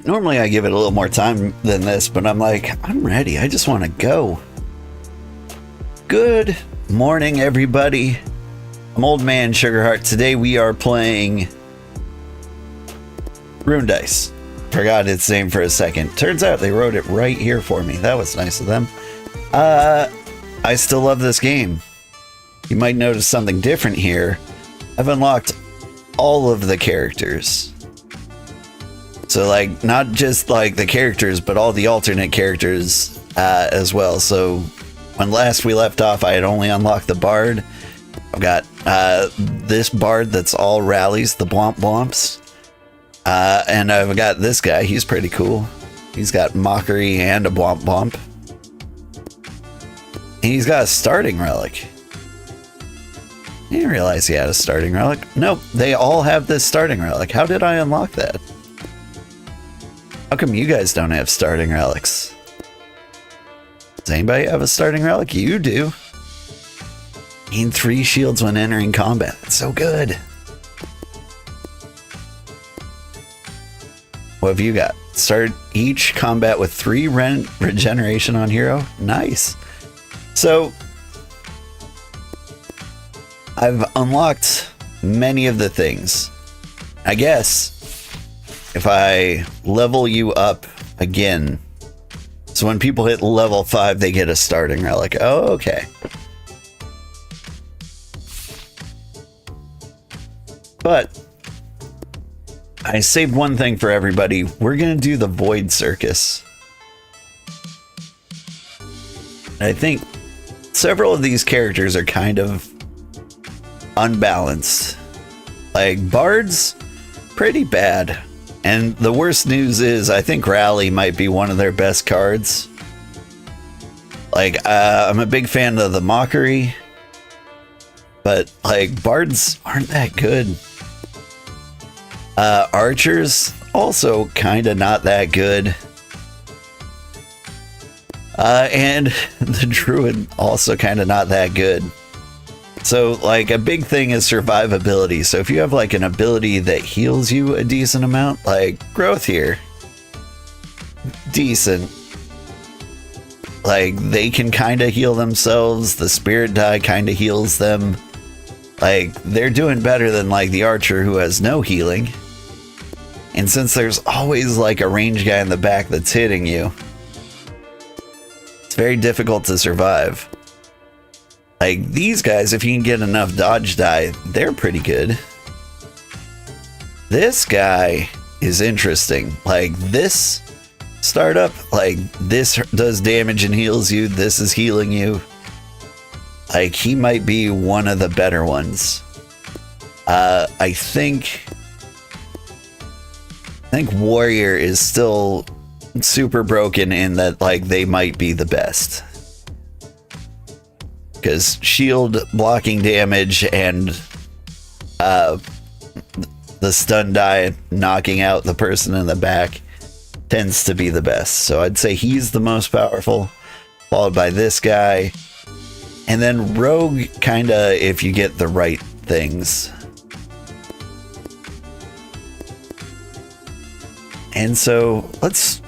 Normally I give it a little more time than this, but I'm like, I'm ready. I just want to go. Good morning, everybody. I'm Old Man Sugarheart. Today we are playing Rune Dice. Forgot its name for a second. Turns out they wrote it right here for me. That was nice of them. I still love this game. You might notice something different here. I've unlocked all of the characters. So like, not just like the characters, but all the alternate characters as well. So when last we left off, I had only unlocked the Bard. I've got this Bard that's all rallies, the Blomp Blomps. And I've got this guy, he's pretty cool. He's got Mockery and a Blomp Blomp. And he's got a starting relic. I didn't realize he had a starting relic. Nope, they all have this starting relic. How did I unlock that? How come you guys don't have starting relics? Does anybody have a starting relic? You do. Gain 3 shields when entering combat. That's so good. What have you got? Start each combat with 3 regeneration on hero. Nice. So, I've unlocked many of the things. I guess if I level you up again, so when people hit level 5, they get a starting relic. Oh, okay. But I saved one thing for everybody. We're going to do the Void Circus. I think several of these characters are kind of unbalanced. Like, Bards, pretty bad. And the worst news is, I think Rally might be one of their best cards. Like, I'm a big fan of the Mockery. But, like, Bards aren't that good. Archers, also kind of not that good. And the Druid, also kind of not that good. So, like, a big thing is survivability. So if you have, like, an ability that heals you a decent amount, like Growth here, decent. Like, they can kind of heal themselves. The Spirit Die kind of heals them. Like, they're doing better than, like, the Archer who has no healing. And since there's always, like, a range guy in the back that's hitting you, it's very difficult to survive. Like, these guys, if you can get enough dodge die, they're pretty good. This guy is interesting. Like, this startup, like, this does damage and heals you. This is healing you. Like, he might be one of the better ones. I think Warrior is still super broken in that, like, they might be the best. Because shield blocking damage and the stun die knocking out the person in the back tends to be the best. So I'd say he's the most powerful, followed by this guy. And then Rogue, kinda, if you get the right things. And so let's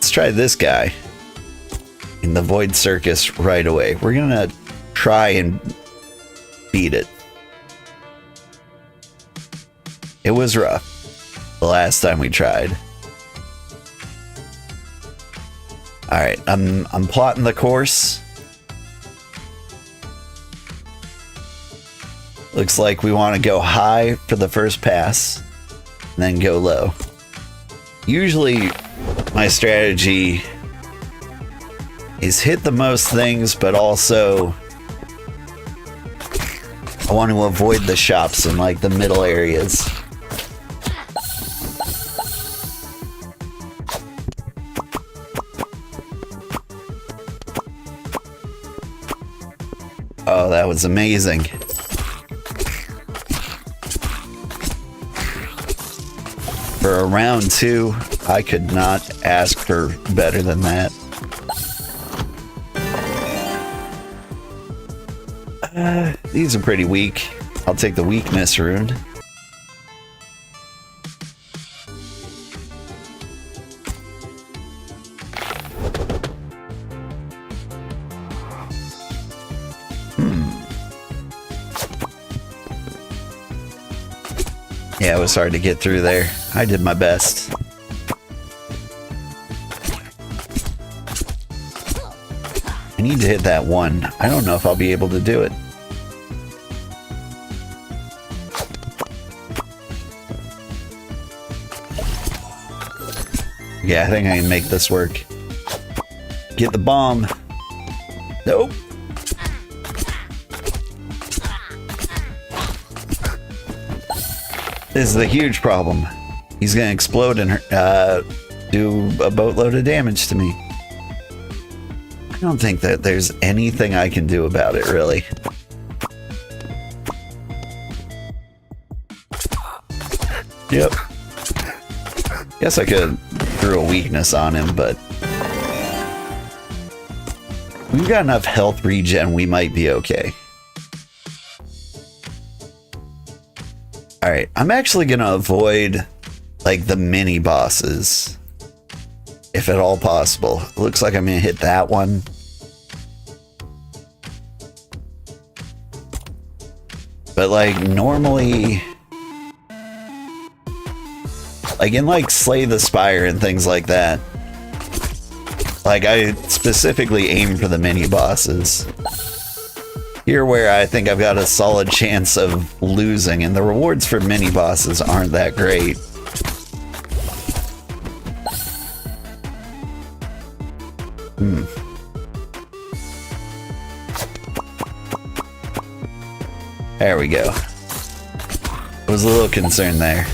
try this guy in the Void Circus right away. We're gonna try and beat it. It was rough the last time we tried. All right, I'm plotting the course. Looks like we want to go high for the first pass, and then go low. Usually my strategy is hit the most things, but also I want to avoid the shops in, like, the middle areas. Oh, that was amazing. For a round 2, I could not ask for better than that. These are pretty weak. I'll take the weakness rune. Yeah, it was hard to get through there. I did my best. I need to hit that one. I don't know if I'll be able to do it. Yeah, I think I can make this work. Get the bomb. Nope. This is the huge problem. He's gonna explode and do a boatload of damage to me. I don't think that there's anything I can do about it, really. Yep. Guess I could throw a weakness on him, but we've got enough health regen, we might be okay. Alright, I'm actually gonna avoid, like, the mini bosses, if at all possible. It looks like I'm gonna hit that one. But, like, normally, like, in, like, Slay the Spire and things like that, like, I specifically aim for the mini bosses. Here where I think I've got a solid chance of losing, and the rewards for mini bosses aren't that great. There we go. I was a little concerned there.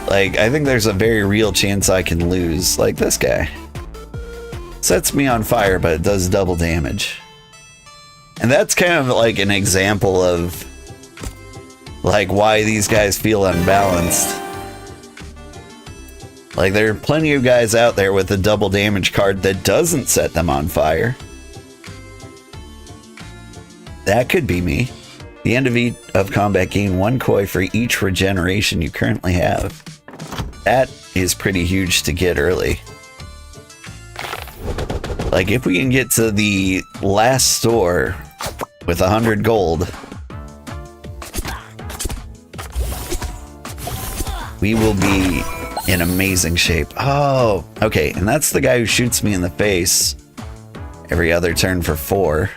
Like, I think there's a very real chance I can lose, like this guy. Sets me on fire, but it does double damage. And that's kind of like an example of like why these guys feel unbalanced. Like, there are plenty of guys out there with a double damage card that doesn't set them on fire. That could be me. The end of combat, gain 1 koi for each regeneration you currently have. That is pretty huge to get early. Like, if we can get to the last store with 100 gold, we will be in amazing shape. Oh, okay, and that's the guy who shoots me in the face every other turn for 4.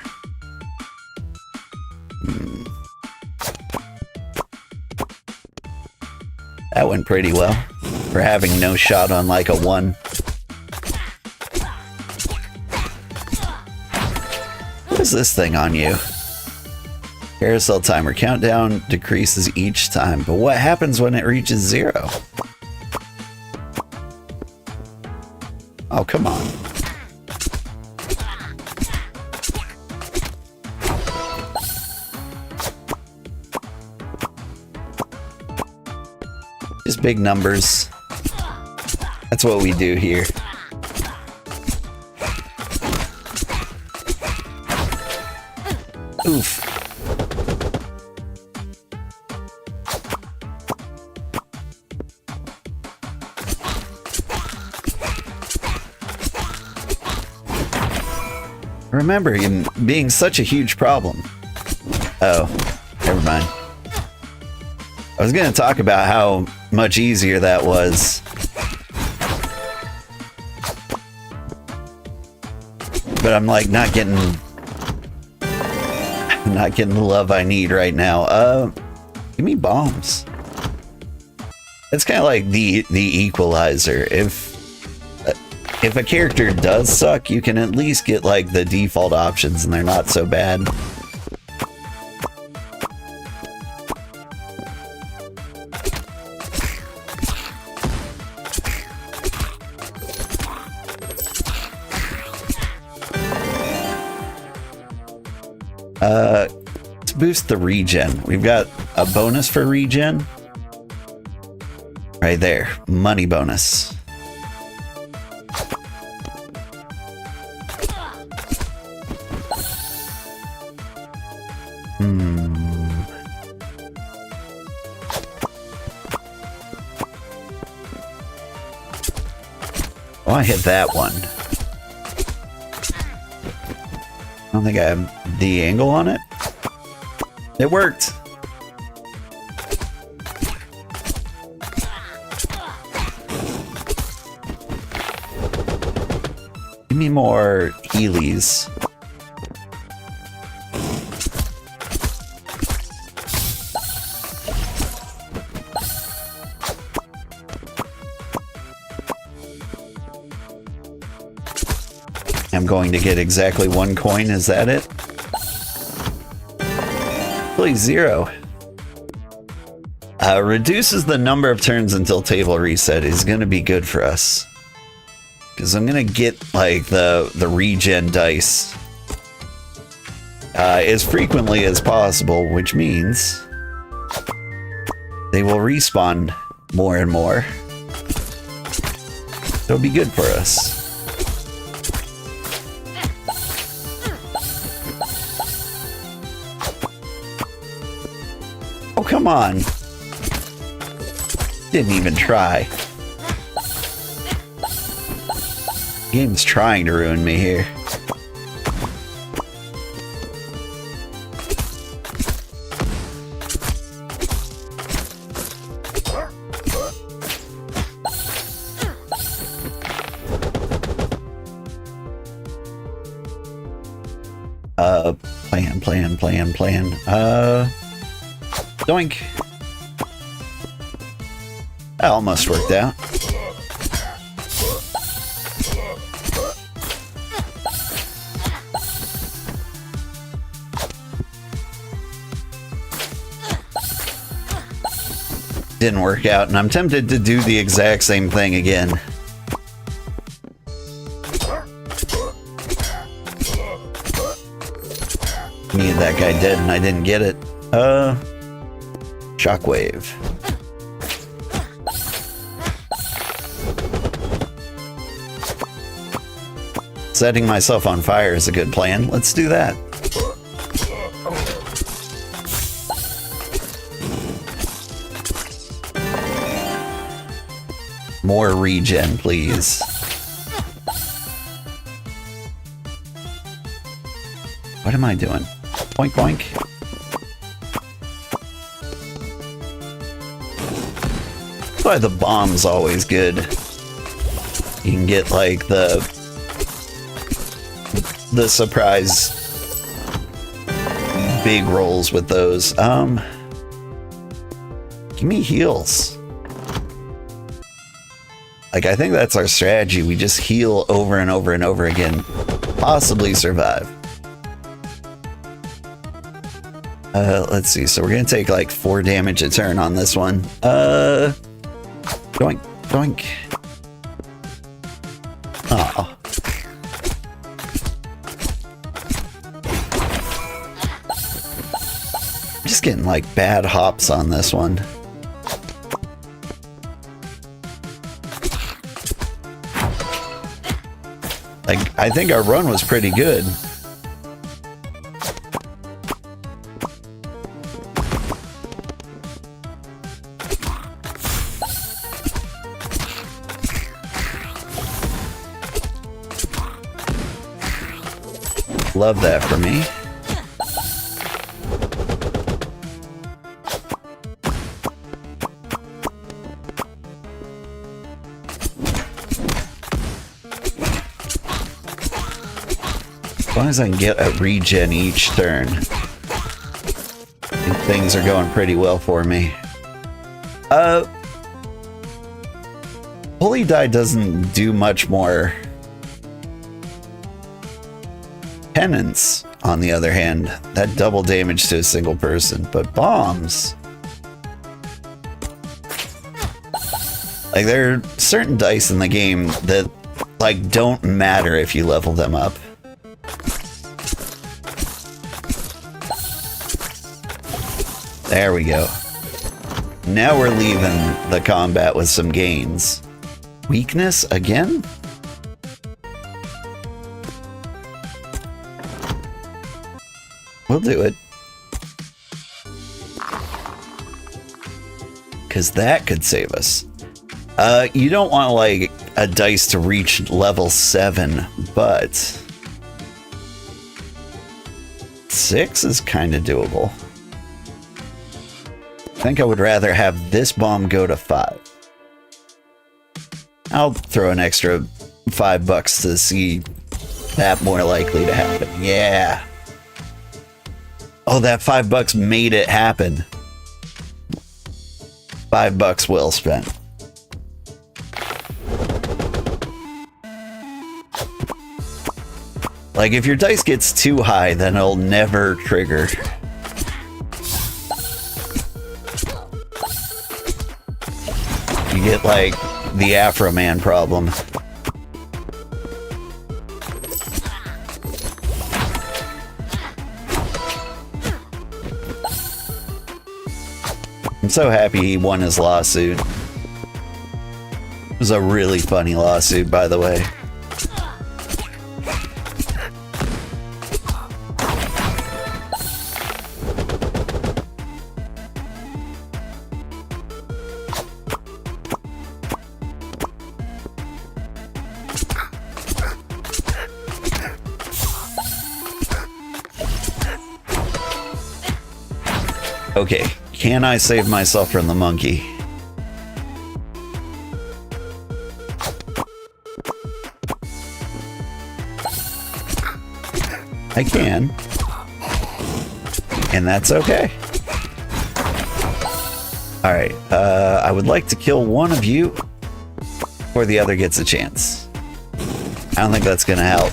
That went pretty well for having no shot on like a 1. What is this thing on you? Carousel timer. Countdown decreases each time, but what happens when it reaches 0? Oh, come on. Just big numbers. That's what we do here. Oof. Remember him being such a huge problem. Oh, never mind. I was going to talk about how much easier that was. But I'm like not getting the love I need right now. Give me bombs. It's kind of like the equalizer. If a character does suck, you can at least get like the default options and they're not so bad. Let's boost the regen. We've got a bonus for regen. Right there. Money bonus. Oh, I hit that one. I don't think I have the angle on it. It worked. Give me more Heelys. I'm going to get exactly 1 coin, is that it? Please, 0. Reduces the number of turns until table reset is going to be good for us. Because I'm going to get, like, the regen dice as frequently as possible, which means they will respawn more and more. It'll be good for us. Oh, come on. Didn't even try. Game's trying to ruin me here. Plan. Doink. That almost worked out. Didn't work out, and I'm tempted to do the exact same thing again. Needed that guy dead, and I didn't get it. Shockwave. Setting myself on fire is a good plan. Let's do that. More regen, please. What am I doing? Boink, boink. That's why the bomb's always good. You can get, like, the surprise big rolls with those. Give me heals. Like, I think that's our strategy. We just heal over and over and over again. Possibly survive. Let's see. So we're gonna take like 4 damage a turn on this one. Doink, doink. Oh. I'm just getting like bad hops on this one. Like, I think our run was pretty good. Love that for me. As long as I can get a regen each turn, I think things are going pretty well for me. Holy Die doesn't do much more. Penance, on the other hand, that double damage to a single person, but bombs. Like, there are certain dice in the game that, like, don't matter if you level them up. There we go. Now we're leaving the combat with some gains. Weakness again? We'll do it. Because that could save us. You don't want, like, a dice to reach level 7, but 6 is kind of doable. I think I would rather have this bomb go to 5. I'll throw an extra $5 to see that more likely to happen. Yeah. Oh, that $5 made it happen. $5 well spent. Like, if your dice gets too high, then it'll never trigger. You get, like, the Afro Man problem. I'm so happy he won his lawsuit. It was a really funny lawsuit, by the way. Okay, can I save myself from the monkey? I can. And that's okay. Alright, I would like to kill one of you before the other gets a chance. I don't think that's gonna help.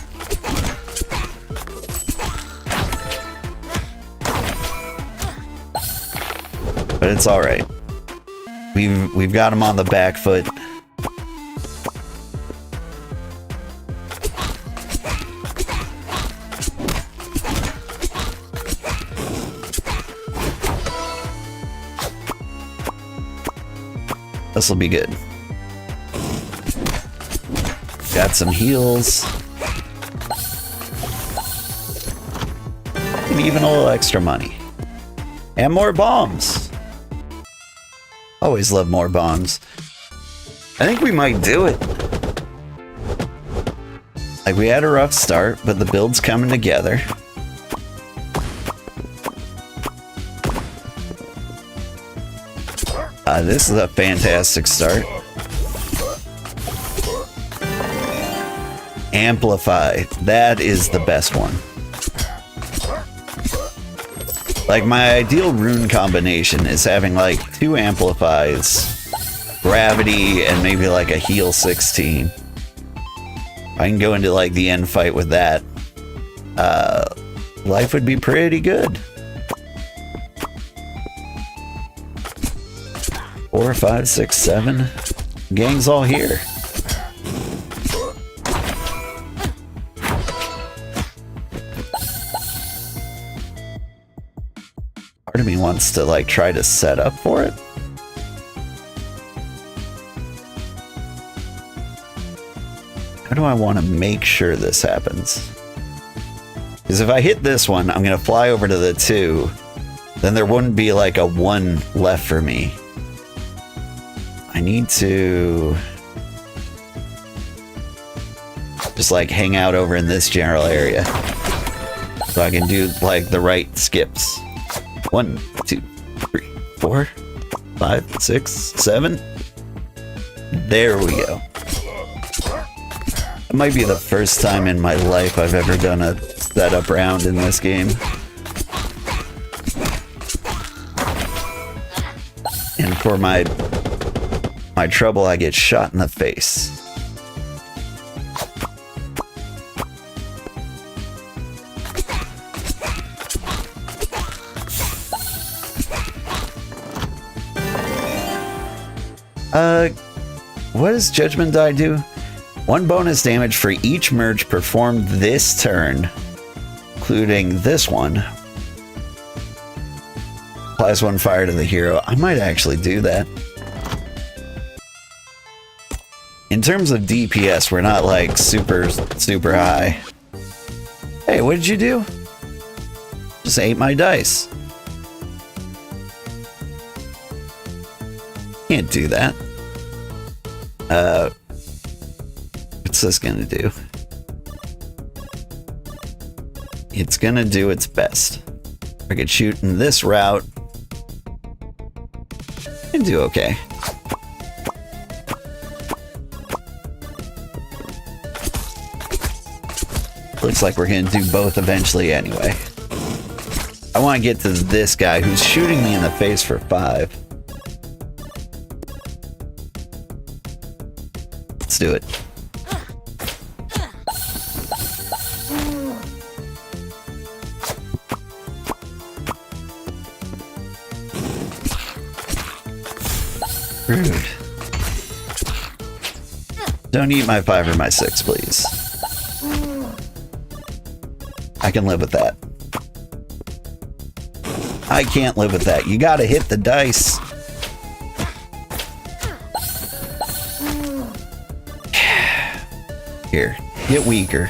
But it's all right. We've got him on the back foot. This will be good. Got some heals. And even a little extra money. And more bombs. Always love more bombs. I think we might do it. Like, we had a rough start, but the build's coming together. This is a fantastic start. Amplify. That is the best one. Like, my ideal rune combination is having, like, 2 amplifies, gravity, and maybe, like, a heal 16. I can go into, like, the end fight with that. Life would be pretty good. 4, 5, 6, 7. Gang's all here. Part of me wants to, like, try to set up for it. How do I want to make sure this happens? Because if I hit this one, I'm going to fly over to the 2. Then there wouldn't be, like, a 1 left for me. I need to just, like, hang out over in this general area. So I can do, like, the right skips. 1, 2, 3, 4, 5, 6, 7. There we go. It might be the first time in my life I've ever done a setup round in this game. And for my trouble, I get shot in the face. What does Judgment Die do? 1 bonus damage for each merge performed this turn, including this one. Applies 1 fire to the hero. I might actually do that. In terms of DPS, we're not, like, super high. Hey, what did you do? Just ate my dice. Can't do that. What's this gonna do? It's gonna do its best. I could shoot in this route. can do okay. Looks like we're gonna do both eventually anyway. I want to get to this guy who's shooting me in the face for 5. Let's do it. Rude. Don't eat my 5 or my 6, please. I can live with that. I can't live with that. You gotta hit the dice. Here, get weaker.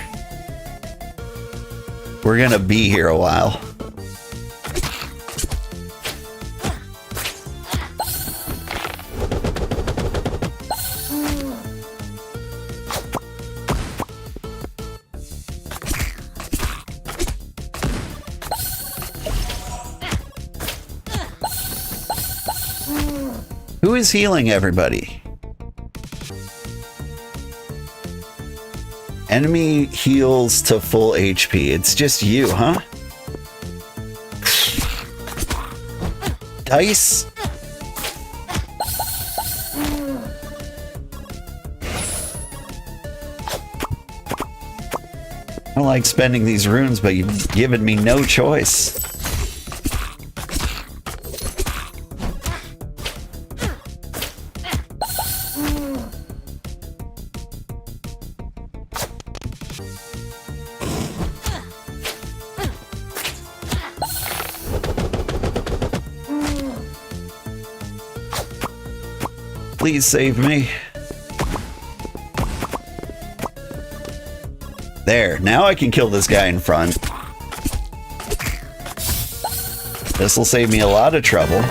We're gonna be here a while. Who is healing everybody? Enemy heals to full HP. It's just you, huh? Dice? I don't like spending these runes, but you've given me no choice. Please save me. There, now I can kill this guy in front. This will save me a lot of trouble.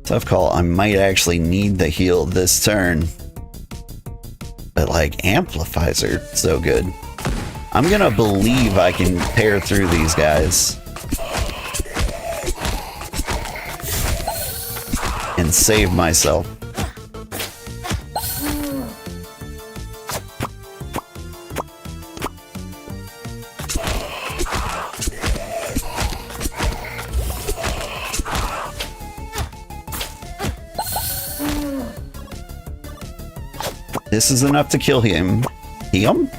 Tough call. I might actually need the heal this turn. But like, amplifies are so good. I'm gonna believe I can tear through these guys. And save myself. This is enough to kill him. Him?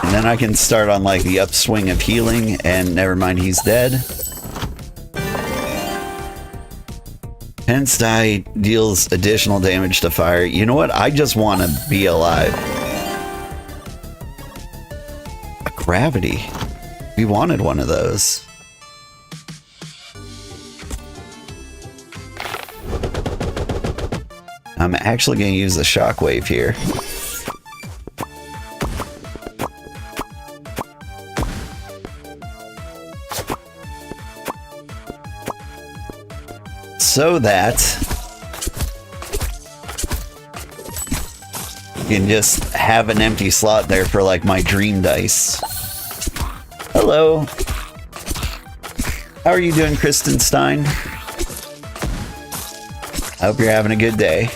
And then I can start on like the upswing of healing, and never mind, he's dead. Hence die deals additional damage to fire. You know what? I just want to be alive. A gravity. We wanted one of those. I'm actually going to use the shockwave here. So that you can just have an empty slot there for like my dream dice. Hello. How are you doing, Kristen Stein? I hope you're having a good day.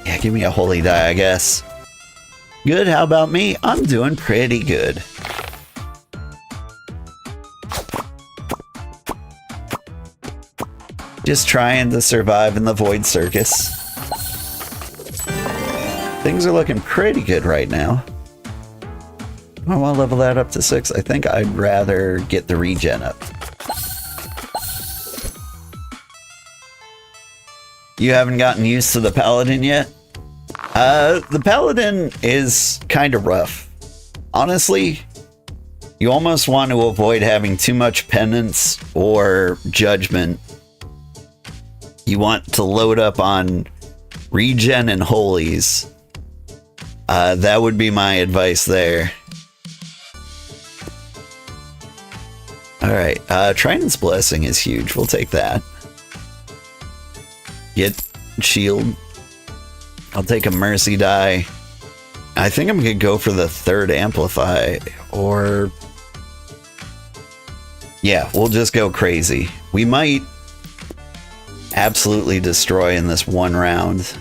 Yeah, give me a holy die, I guess. Good, how about me? I'm doing pretty good. Just trying to survive in the Void Circus. Things are looking pretty good right now. I want to level that up to 6. I think I'd rather get the regen up. You haven't gotten used to the Paladin yet? The Paladin is kind of rough. Honestly, you almost want to avoid having too much penance or judgment. You want to load up on regen and holies. That would be my advice there. Alright, Trident's Blessing is huge. We'll take that. get shield. I'll take a mercy die. I think I'm gonna go for the third amplify, or yeah, we'll just go crazy. We might absolutely destroy in this one round.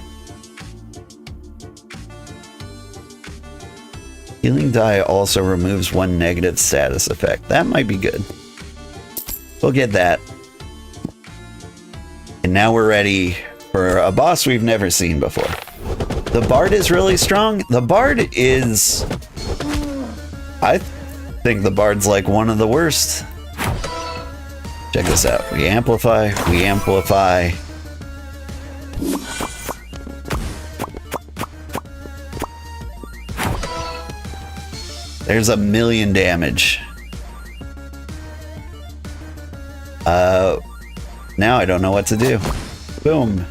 Healing die also removes one negative status effect. That might be good. We'll get that. And now we're ready for a boss we've never seen before. The Bard is really strong. The Bard is... I think the Bard's like one of the worst. Check this out. We amplify, we amplify. There's 1,000,000 damage. Now I don't know what to do. Boom.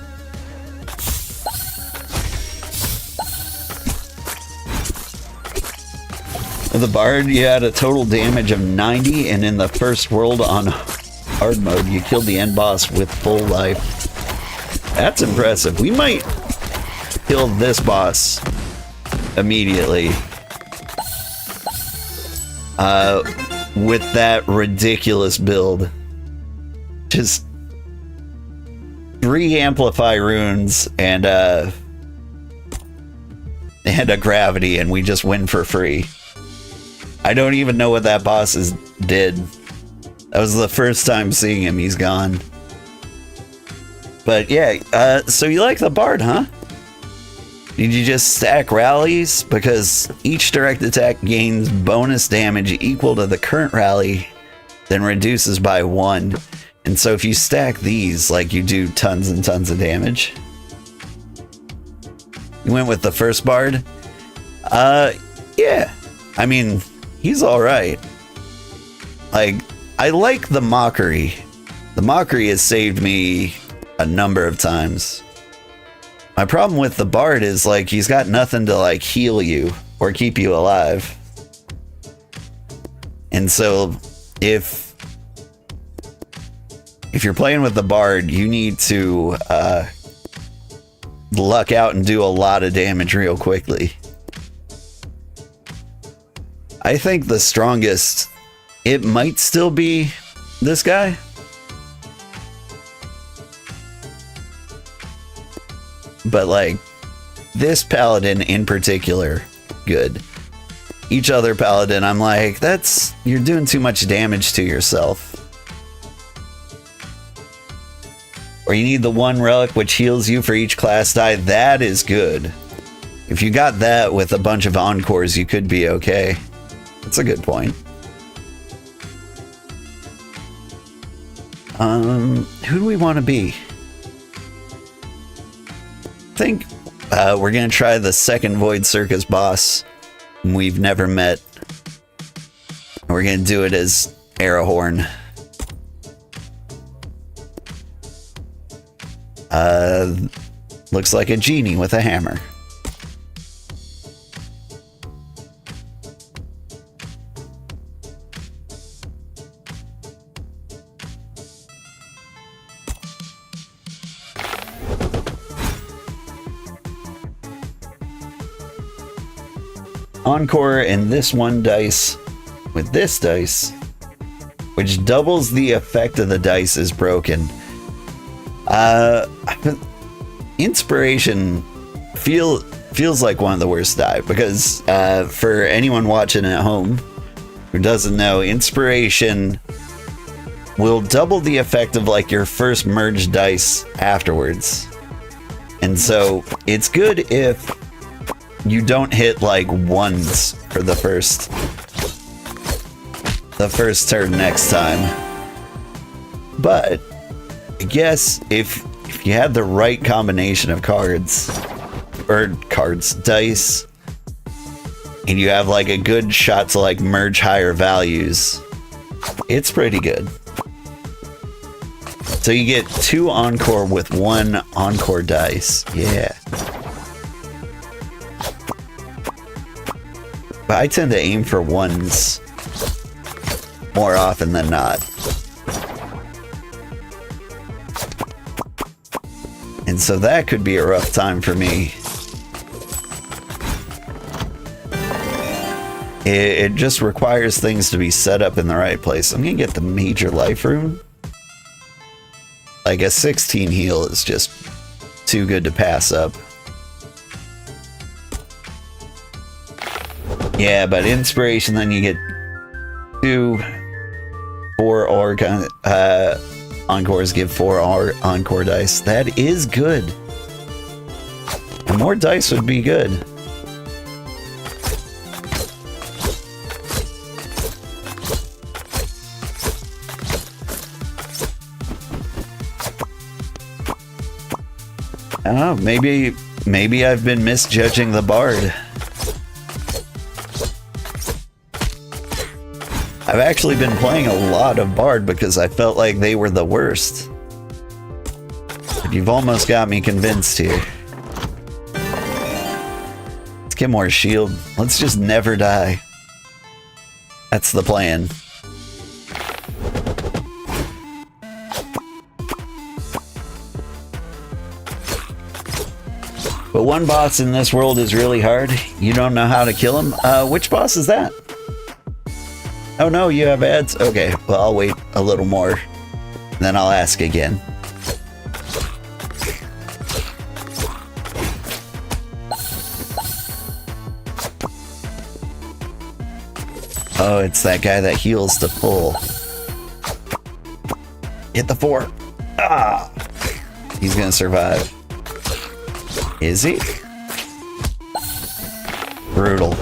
With the Bard, you had a total damage of 90, and in the first world on hard mode, you killed the end boss with full life. That's impressive. We might kill this boss immediately. With that ridiculous build. Just 3 amplify runes and a gravity, and we just win for free. I don't even know what that boss did. That was the first time seeing him. He's gone. But yeah, so you like the Bard, huh? Did you just stack rallies? Because each direct attack gains bonus damage equal to the current rally, then reduces by 1. And so if you stack these, like, you do tons and tons of damage. You went with the first Bard? Yeah. I mean, he's alright. Like, I like the Mockery. The Mockery has saved me a number of times. My problem with the Bard is, like, he's got nothing to, like, heal you or keep you alive. And so, if you're playing with the Bard, you need to luck out and do a lot of damage real quickly. I think the strongest, it might still be this guy. But like, this paladin in particular, good. Each other paladin, I'm like, you're doing too much damage to yourself. Or you need the one relic which heals you for each class die. That is good. If you got that with a bunch of encores, you could be okay. That's a good point. Who do we want to be? I think we're gonna try the second Void Circus boss we've never met. We're gonna do it as Arrowhorn. Looks like a genie with a hammer. Encore in this one dice with this dice, which doubles the effect of the dice is broken. Inspiration feels like one of the worst die, because for anyone watching at home who doesn't know, inspiration will double the effect of like your first merged dice afterwards. And so it's good if you don't hit like ones for the first turn next time. But I guess if you had the right combination of dice, and you have like a good shot to like merge higher values, it's pretty good. So you get 2 encore with 1 encore dice. Yeah. But I tend to aim for 1s more often than not. And And so that could be a rough time for me. It just requires things to be set up in the right place. I'm gonna get the major life rune. Like a 16 heal is just too good to pass up. Yeah, but inspiration, then you get 4 encores give 4 encore dice. That is good. And more dice would be good. I don't know, maybe I've been misjudging the bard. I've actually been playing a lot of bard because I felt like they were the worst. But you've almost got me convinced here. Let's get more shield. Let's just never die. That's the plan. But one boss in this world is really hard. You don't know how to kill him. Which boss is that? Oh no, you have ads? Okay, well I'll wait a little more. Then I'll ask again. Oh, it's that guy that heals to full. Hit the 4. Ah! He's gonna survive. Is he? Brutal.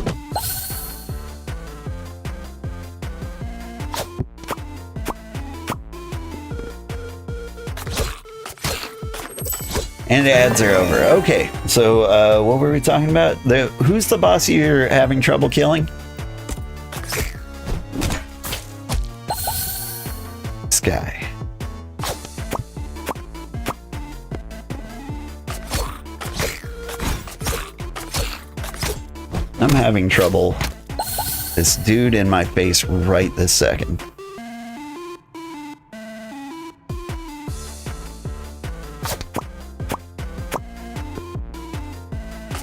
And ads are over. Okay, so what were we talking about? Who's the boss you're having trouble killing? This guy. I'm having trouble. This dude in my face right this second.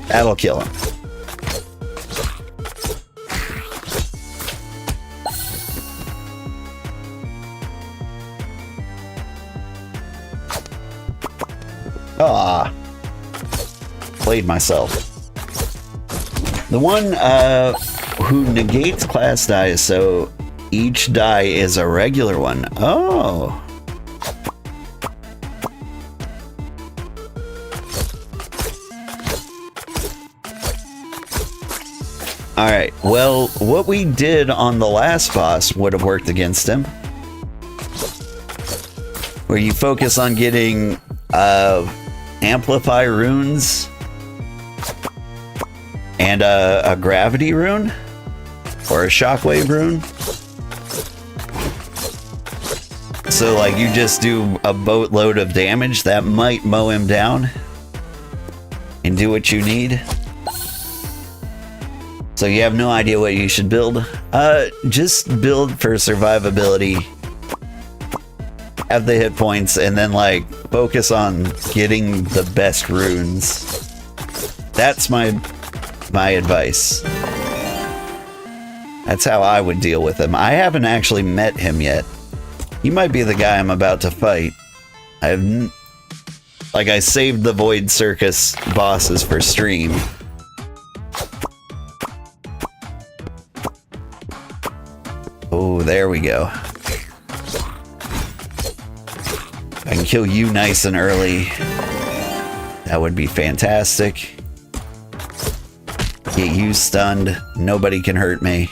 That'll kill him. Ah, played myself. The one who negates class dies, so each die is a regular one. Oh. Alright, well, what we did on the last boss would have worked against him. Where you focus on getting amplify runes and a gravity rune or a shockwave rune. So like you just do a boatload of damage that might mow him down and do what you need. So you have no idea what you should build. Just build for survivability. Have the hit points and then like focus on getting the best runes. That's my advice. That's how I would deal with him. I haven't actually met him yet. He might be the guy I'm about to fight. I saved the Void Circus bosses for stream. Oh, there we go. I can kill you nice and early. That would be fantastic. Get you stunned. Nobody can hurt me.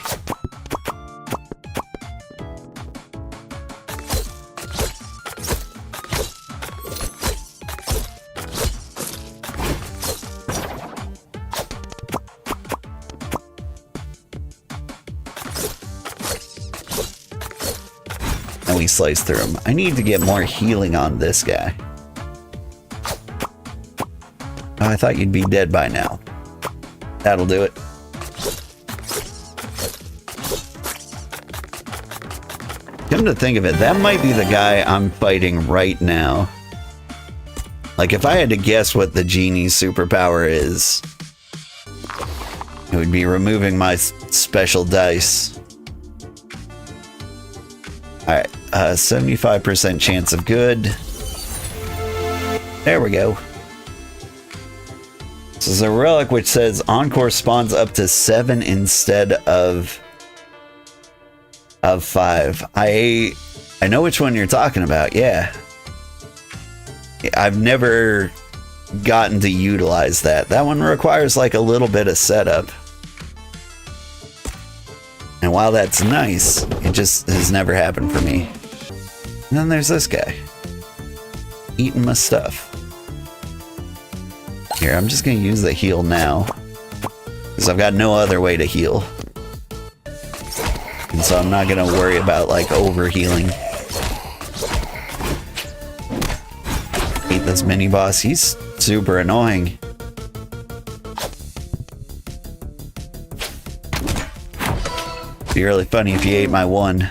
And we slice through him. I need to get more healing on this guy. Oh, I thought you'd be dead by now. That'll do it. Come to think of it, that might be the guy I'm fighting right now. Like, if I had to guess what the genie's superpower is, it would be removing my special dice. Alright, 75% chance of good. There we go. This is a relic which says Encore spawns up to 7 instead of 5. I know which one you're talking about, yeah. I've never gotten to utilize that. That one requires like a little bit of setup. And while that's nice, it just has never happened for me. And then there's this guy. Eating my stuff. Here, I'm just gonna use the heal now. Because I've got no other way to heal. And so I'm not gonna worry about like over healing. Eat this mini boss. He's super annoying. It'd be really funny if you ate my one.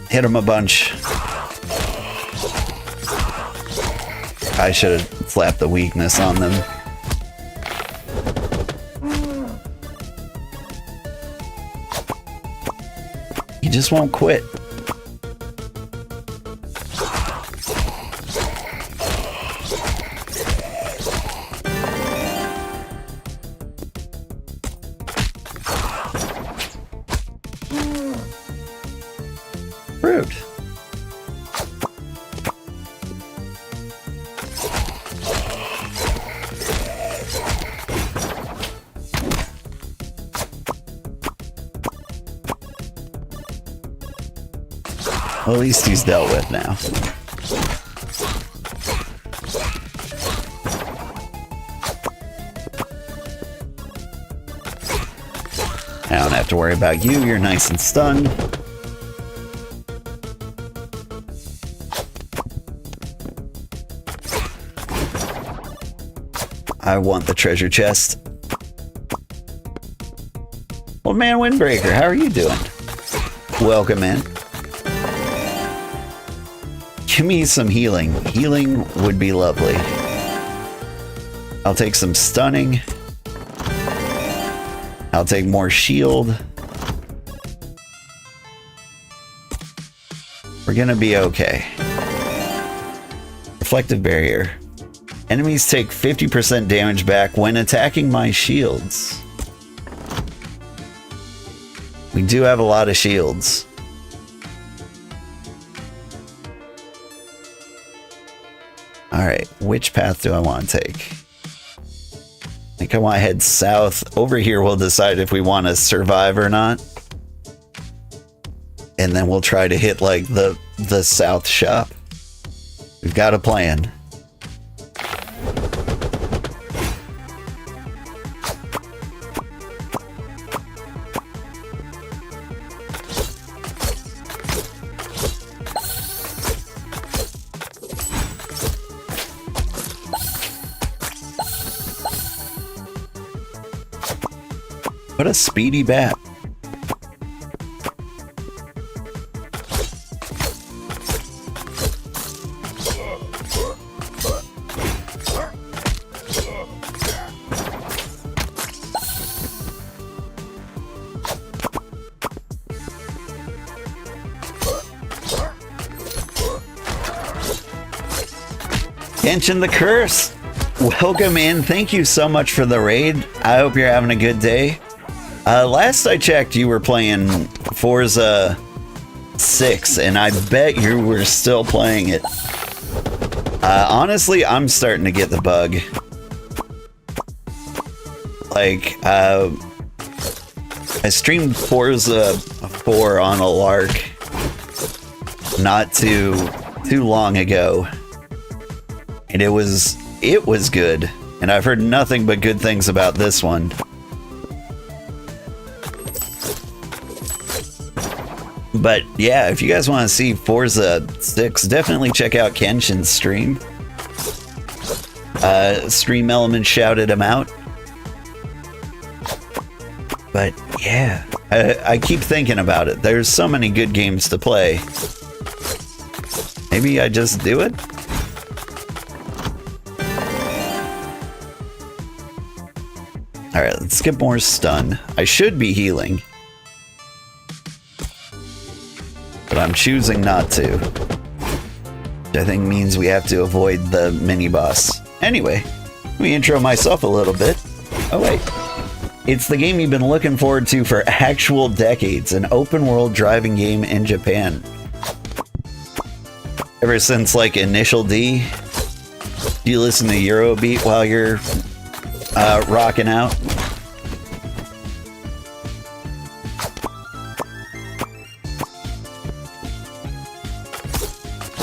Hit him a bunch. I should have slapped the weakness on them. He just won't quit. Rude. Well, at least he's dealt with now. I don't have to worry about you. You're nice and stunned. I want the treasure chest. Old Man Windbreaker, how are you doing? Welcome in. Give me some healing. Healing would be lovely. I'll take some stunning. I'll take more shield. We're gonna be okay. Reflective barrier. Enemies take 50% damage back when attacking my shields. We do have a lot of shields. Alright, which path do I want to take? I think I want to head south. Over here we'll decide if we want to survive or not. And then we'll try to hit like the south shop. We've got a plan. What a speedy bat. Genshin the Curse. Welcome in. Thank you so much for the raid. I hope you're having a good day. Last I checked, you were playing Forza 6, and I bet you were still playing it. Honestly, I'm starting to get the bug. Like, I streamed Forza 4 on a lark not too long ago, and it was good, and I've heard nothing but good things about this one. But yeah, if you guys want to see Forza 6, definitely check out Kenshin's stream. Stream Element shouted him out. But yeah, I keep thinking about it. There's so many good games to play. Maybe I just do it? Alright, let's get more stun. I should be healing. But I'm choosing not to. Which I think means we have to avoid the mini-boss. Anyway, let me intro myself a little bit. Oh wait. It's the game you've been looking forward to for actual decades. An open-world driving game in Japan. Ever since, like, Initial D? Do you listen to Eurobeat while you're rocking out?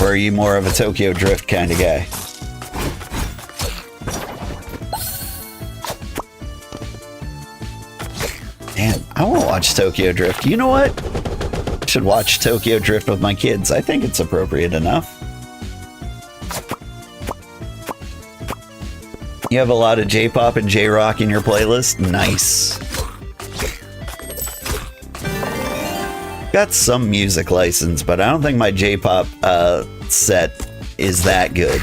Or are you more of a Tokyo Drift kind of guy? Damn, I want to watch Tokyo Drift. You know what? I should watch Tokyo Drift with my kids. I think it's appropriate enough. You have a lot of J-pop and J-rock in your playlist? Nice. Got some music license, but I don't think my J-pop set is that good.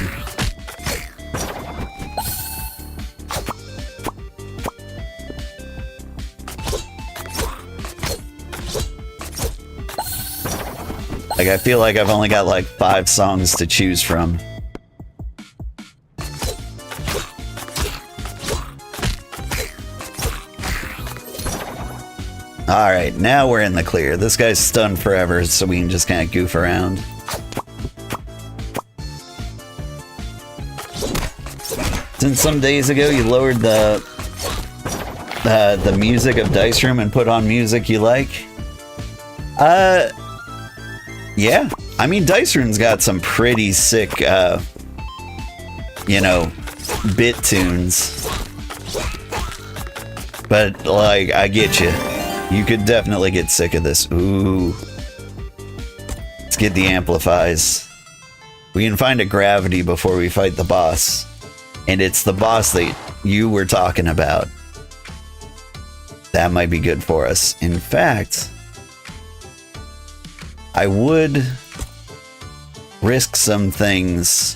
Like, I feel like I've only got like 5 songs to choose from. Alright, now we're in the clear. This guy's stunned forever, so we can just kind of goof around. Since some days ago you lowered the music of Dice Room and put on music you like. Yeah. I mean, Dice Room's got some pretty sick, you know, bit tunes. But, like, I get you. You could definitely get sick of this. Ooh. Let's get the amplifies. We can find a gravity before we fight the boss. And it's the boss that you were talking about. That might be good for us. In fact, I would risk some things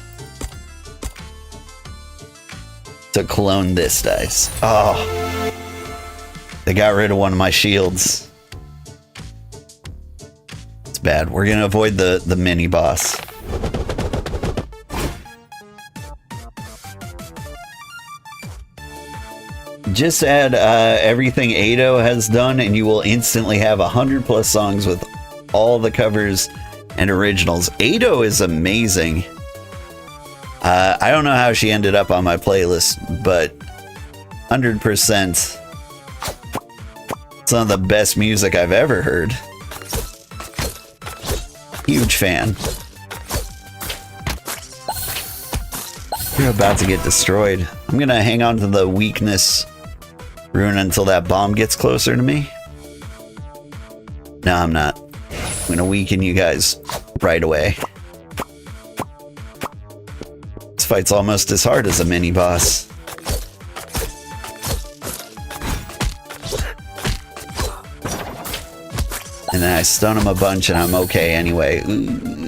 to clone this dice. Oh. They got rid of one of my shields. It's bad. We're gonna avoid the mini boss. Just add everything Ado has done and you will instantly have 100+ songs with all the covers and originals. Ado is amazing. I don't know how she ended up on my playlist, but 100% some of the best music I've ever heard. Huge fan. You're about to get destroyed. I'm gonna hang on to the weakness rune until that bomb gets closer to me. No, I'm not. I'm gonna weaken you guys right away. This fight's almost as hard as a mini boss. And then I stun him a bunch and I'm okay anyway. Ooh.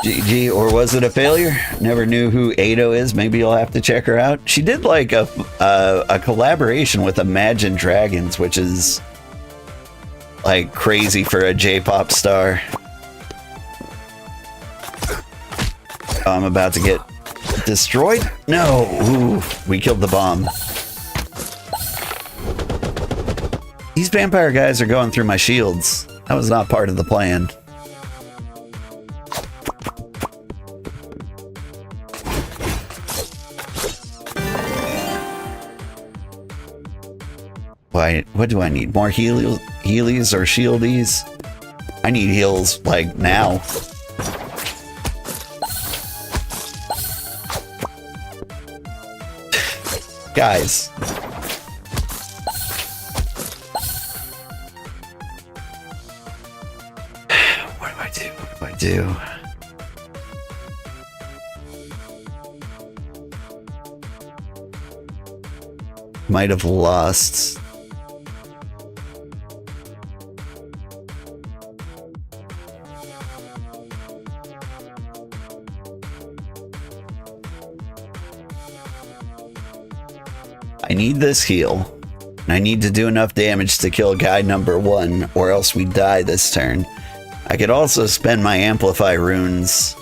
GG, or was it a failure? Never knew who Ado is. Maybe you'll have to check her out. She did like a collaboration with Imagine Dragons, which is like crazy for a J-pop star. Oh, I'm about to get destroyed? No! Ooh, we killed the bomb. These vampire guys are going through my shields. That was not part of the plan. Why? What do I need? More healies or shieldies? I need heals, like, now. Guys. What do I do? What do I do? Might have lost. I need this heal. And I need to do enough damage to kill guy number 1, or else we die this turn. I could also spend my amplify runes.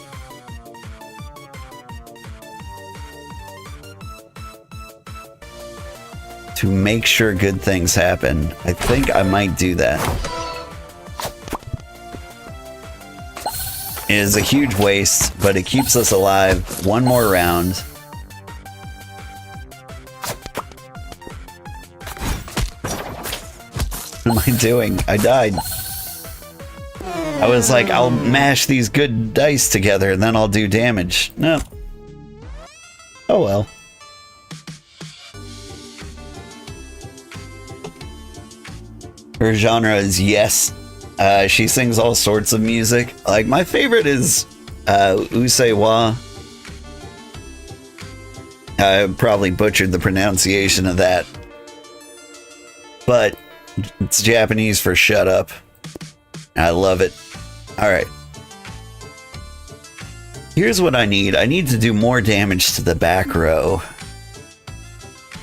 To make sure good things happen. I think I might do that. It is a huge waste, but it keeps us alive. One more round. What am I doing? I died. I was like, I'll mash these good dice together and then I'll do damage. No. Oh well. Her genre is yes. She sings all sorts of music. Like, my favorite is Usewa. I probably butchered the pronunciation of that. But it's Japanese for shut up. I love it. Alright. Here's what I need. I need to do more damage to the back row.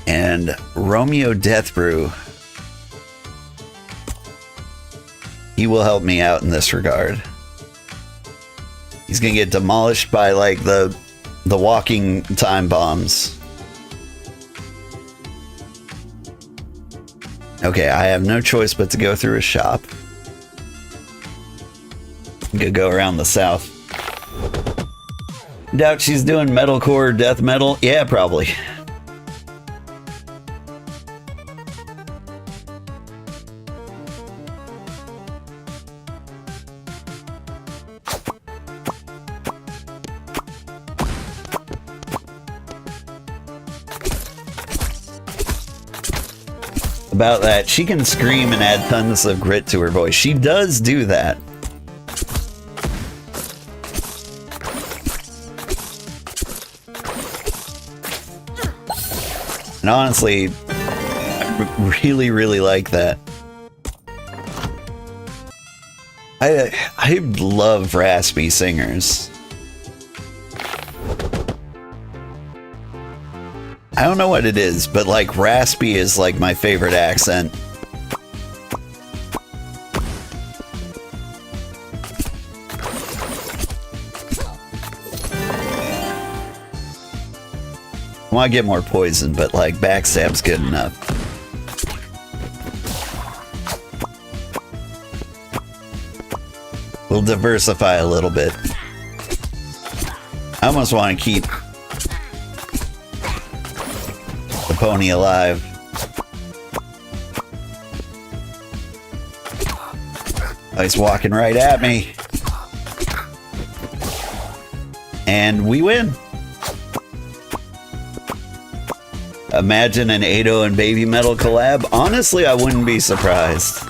And Romeo Deathbrew. He will help me out in this regard. He's gonna get demolished by, like, the walking time bombs. Okay, I have no choice but to go through a shop. I'm gonna go around the south. Doubt she's doing metalcore, death metal. Yeah, probably. About that, she can scream and add tons of grit to her voice. She does do that. And honestly, I really like that. I love raspy singers. I don't know what it is, but like raspy is like my favorite accent. I want to get more poison, but like backstab's good enough. We'll diversify a little bit. I almost want to keep the pony alive. Oh, he's walking right at me. And we win. Imagine an Ado and Baby Metal collab. Honestly, I wouldn't be surprised.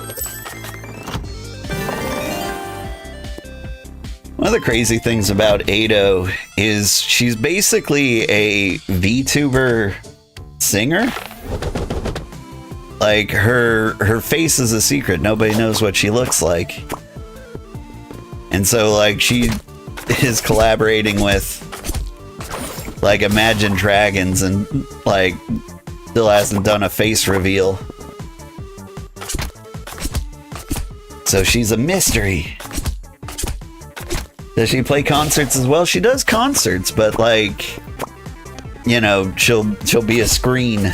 One of the crazy things about Ado is she's basically a VTuber singer. Like, her face is a secret. Nobody knows what she looks like. And so, like, she is collaborating with, like, Imagine Dragons and, like, still hasn't done a face reveal. So she's a mystery. Does she play concerts as well? She does concerts, but, like, you know, she'll be a screen.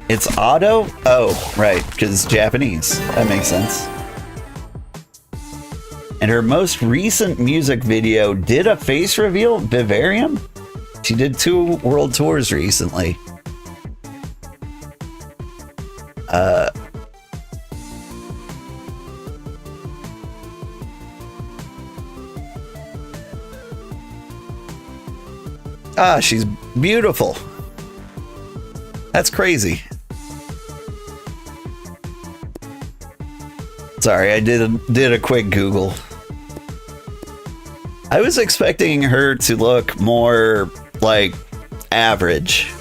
It's Otto? Oh, right, because Japanese. That makes sense. And her most recent music video did a face reveal, Vivarium? She did 2 world tours recently. She's beautiful. That's crazy. Sorry, I did a quick Google. I was expecting her to look more like average.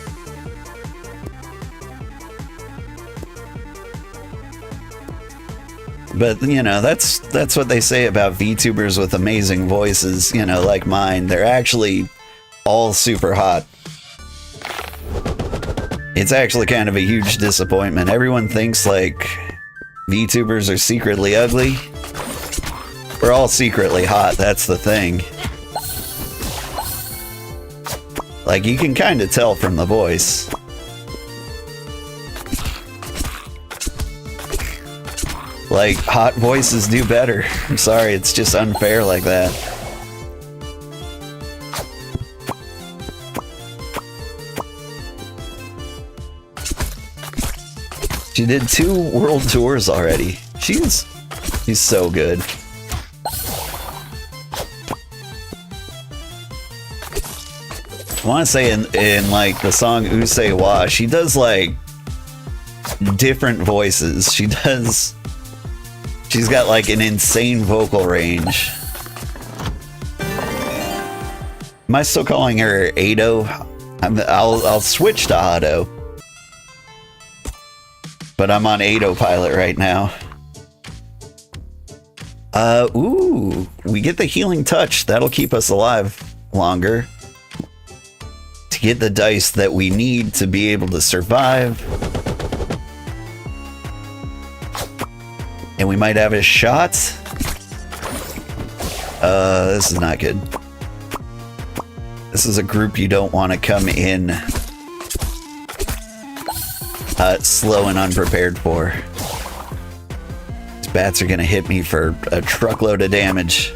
But, you know, that's what they say about VTubers with amazing voices, you know, like mine. They're actually all super hot. It's actually kind of a huge disappointment. Everyone thinks, like, VTubers are secretly ugly. We're all secretly hot, that's the thing. Like, you can kind of tell from the voice. Like, hot voices do better. I'm sorry, it's just unfair like that. She did 2 world tours already. She's so good. I want to say in like the song Usei Wa, she does like different voices. She's got like an insane vocal range. Am I still calling her Ado? I'll switch to Ado. But I'm on autopilot right now. Ooh, we get the healing touch. That'll keep us alive longer. To get the dice that we need to be able to survive. And we might have a shot. This is not good. This is a group you don't want to come in slow and unprepared for. These bats are gonna hit me for a truckload of damage.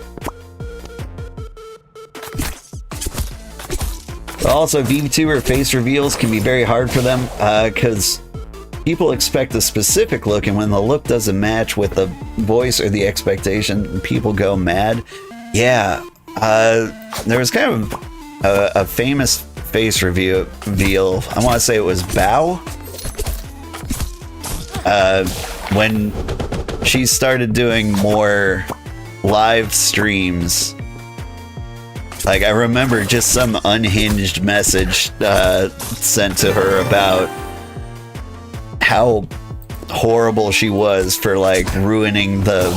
Also, VTuber face reveals can be very hard for them because people expect a specific look, and when the look doesn't match with the voice or the expectation, people go mad. Yeah, there was kind of a famous face reveal. I want to say it was Bao. When she started doing more live streams, like I remember just some unhinged message sent to her about how horrible she was for like ruining the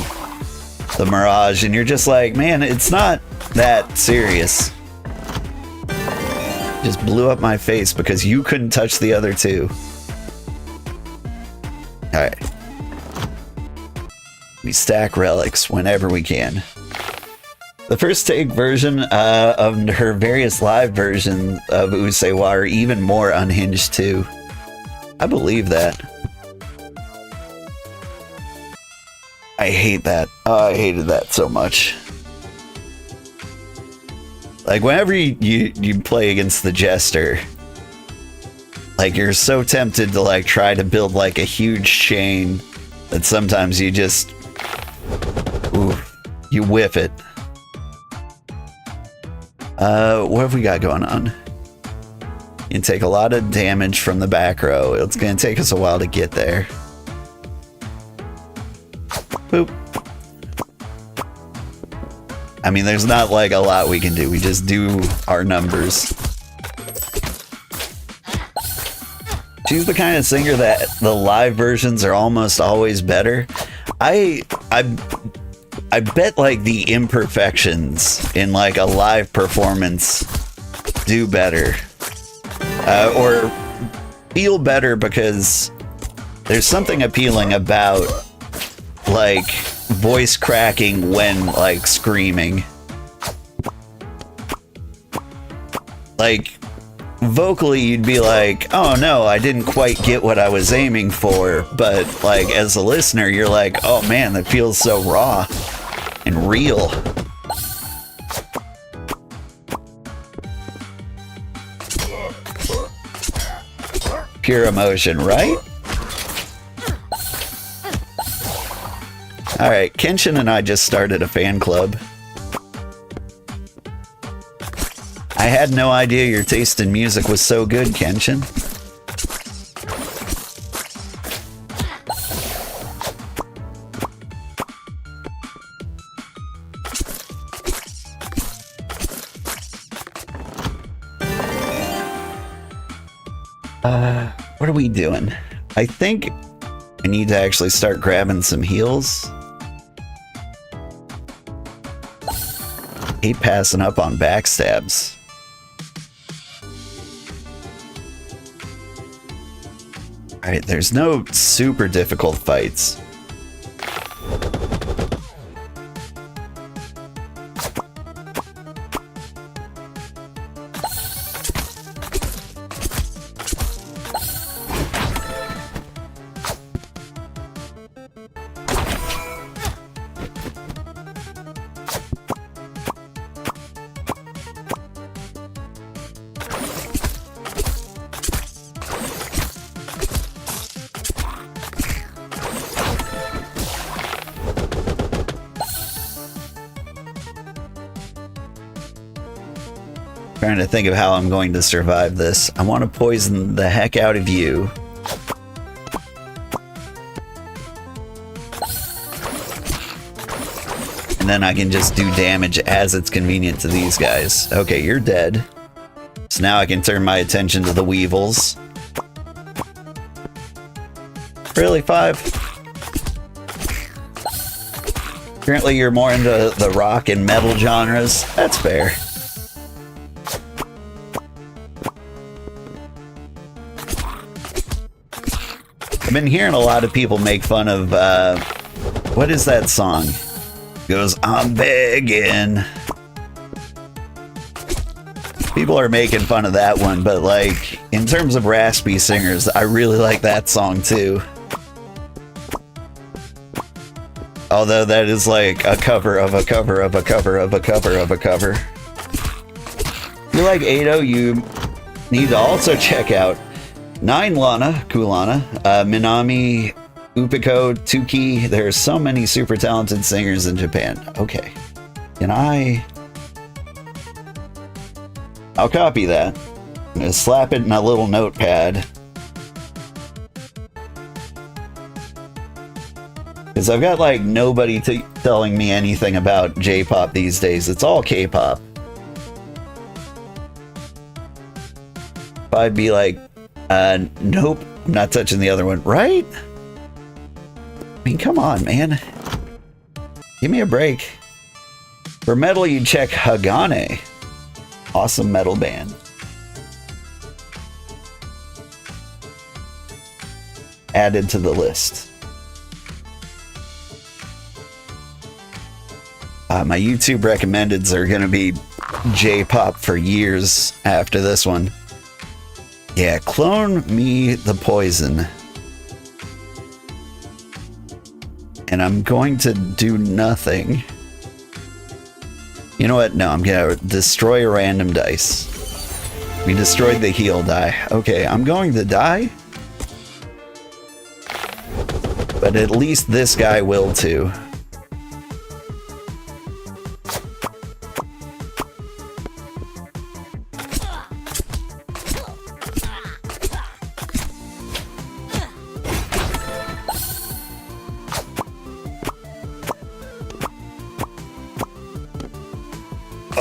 Mirage, and you're just like, man, it's not that serious. Just blew up my face because you couldn't touch the other 2. Alright. We stack relics whenever we can. The first take version of her various live versions of Usei Wa are even more unhinged too. I believe that. I hate that. Oh, I hated that so much. Like, whenever you play against the Jester, like, you're so tempted to, like, try to build, like, a huge chain that sometimes you just... Ooh, you whiff it. What have we got going on? You can take a lot of damage from the back row. It's gonna take us a while to get there. Boop. I mean, there's not like a lot we can do. We just do our numbers. She's the kind of singer that the live versions are almost always better. I bet like the imperfections in like a live performance do better. Or feel better because there's something appealing about like voice cracking when like screaming. Like vocally you'd be like, oh no, I didn't quite get what I was aiming for, but like as a listener you're like, oh man, that feels so raw and real. Pure emotion, right? Alright, Kenshin and I just started a fan club. I had no idea your taste in music was so good, Kenshin. What are we doing? I think I need to actually start grabbing some heals. hate passing up on backstabs. Alright, there's no super difficult fights. Trying to think of how I'm going to survive this. I want to poison the heck out of you. And then I can just do damage as it's convenient to these guys. Okay, you're dead. So now I can turn my attention to the weevils. Really, 5? Apparently you're more into the rock and metal genres. That's fair. I've been hearing a lot of people make fun of, what is that song? It goes, I'm begging. People are making fun of that one, but like, in terms of raspy singers, I really like that song too. Although that is like a cover of a cover of a cover of a cover of a cover. If you like Ado, you need to also check out 9 Lana, Kulana, Minami, Upiko, Tuki. There are so many super talented singers in Japan. Okay. Can I'll copy that. I'm gonna slap it in a little notepad. Because I've got like nobody telling me anything about J-pop these days. It's all K-pop. If I'd be like, nope, I'm not touching the other one, right? I mean, come on, man. Give me a break. For metal, you check Hagane. Awesome metal band. Added to the list. My YouTube recommendeds are going to be J-pop for years after this one. Yeah, clone me the poison. And I'm going to do nothing. You know what? No, I'm going to destroy a random dice. We destroyed the heal die. Okay, I'm going to die. But at least this guy will too.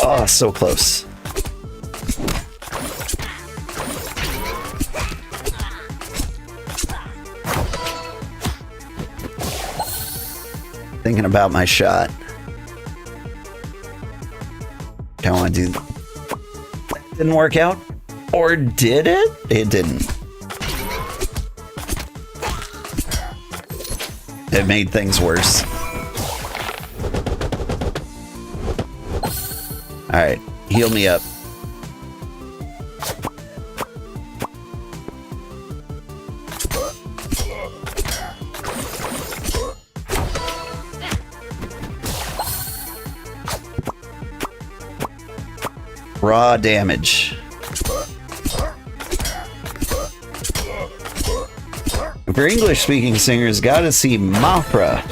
Oh, so close. Thinking about my shot. I want to do... Didn't work out? Or did it? It didn't. It made things worse. Alright, heal me up. Raw damage. For English-speaking singers, gotta see Mafra.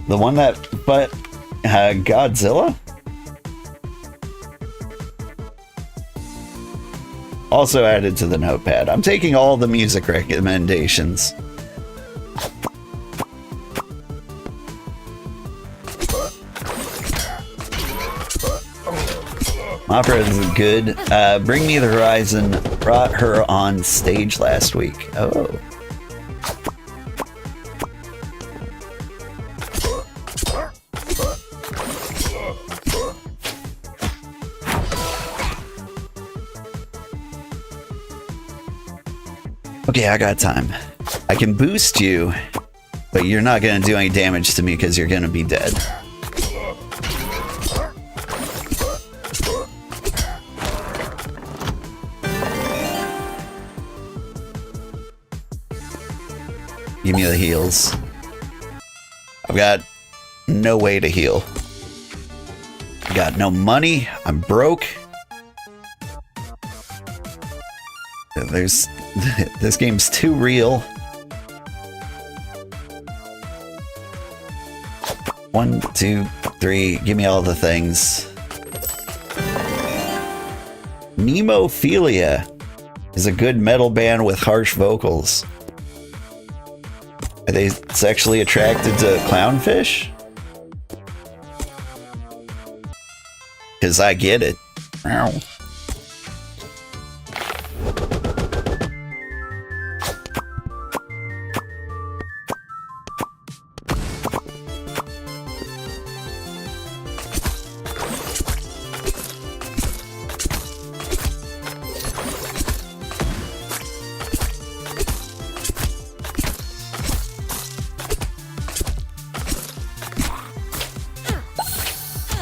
The one that... But... Godzilla? Also added to the notepad. I'm taking all the music recommendations. Opera is good. Bring Me the Horizon brought her on stage last week. Oh. Okay, I got time. I can boost you, but you're not going to do any damage to me because you're going to be dead. Give me the heals. I've got no way to heal. I got no money. I'm broke. This game's too real. 1, 2, 3. Give me all the things. Nemophilia is a good metal band with harsh vocals. Are they sexually attracted to clownfish? Because I get it. Ow.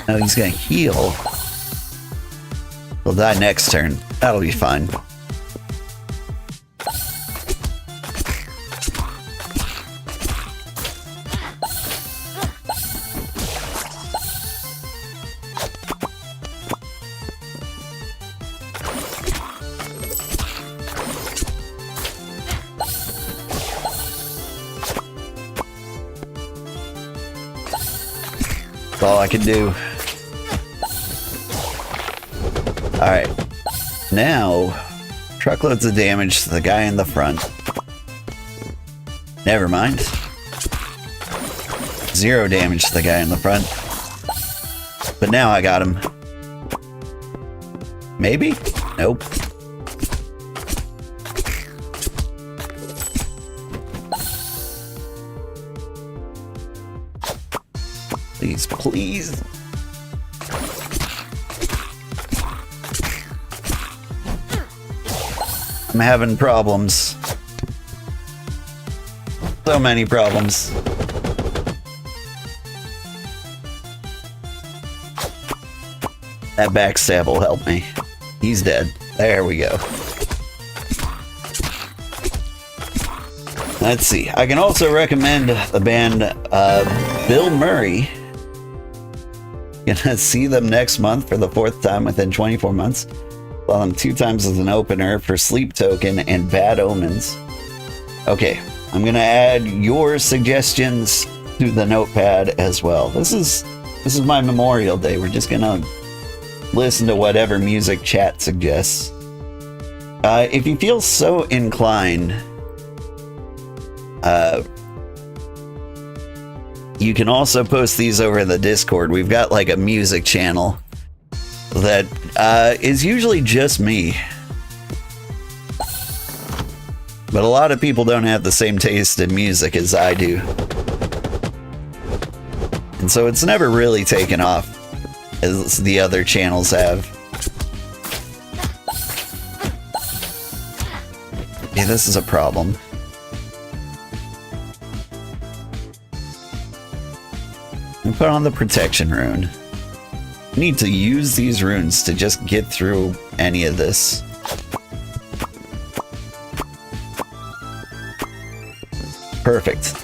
No, he's gonna heal. He'll die next turn. That'll be fine. That's all I can do. Alright, now truckloads of damage to the guy in the front. Never mind. 0 damage to the guy in the front. But now I got him. Maybe? Nope. Please, please. I'm having problems. So many problems. That backstab will help me. He's dead. There we go. Let's see. I can also recommend the band Bill Murray. Gonna see them next month for the 4th time within 24 months. Saw them 2 times as an opener for Sleep Token and Bad Omens. Okay, I'm gonna add your suggestions to the notepad as well. This is my Memorial Day. We're just gonna listen to whatever music chat suggests. If you feel so inclined, you can also post these over in the Discord. We've got like a music channel that is usually just me. But a lot of people don't have the same taste in music as I do. And so it's never really taken off as the other channels have. Yeah, this is a problem. And put on the protection rune. I need to use these runes to just get through any of this. Perfect.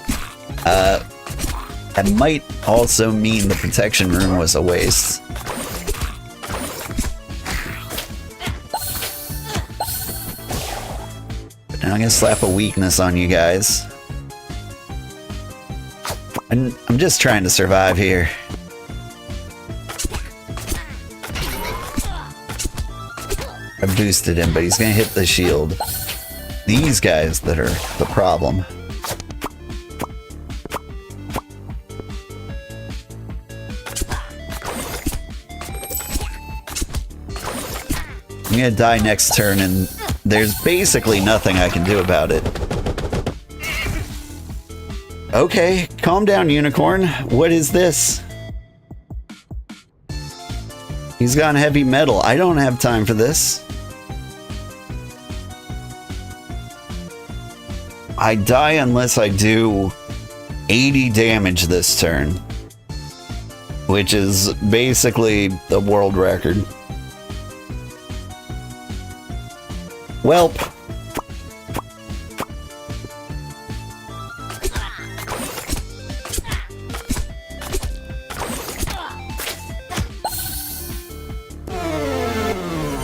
That might also mean the protection rune was a waste. But now I'm gonna slap a weakness on you guys. I'm just trying to survive here. I boosted him, but he's gonna hit the shield. These guys that are the problem. I'm gonna die next turn, and there's basically nothing I can do about it. Okay, calm down, Unicorn. What is this? He's gone heavy metal. I don't have time for this. I die unless I do 80 damage this turn, which is basically the world record. Welp.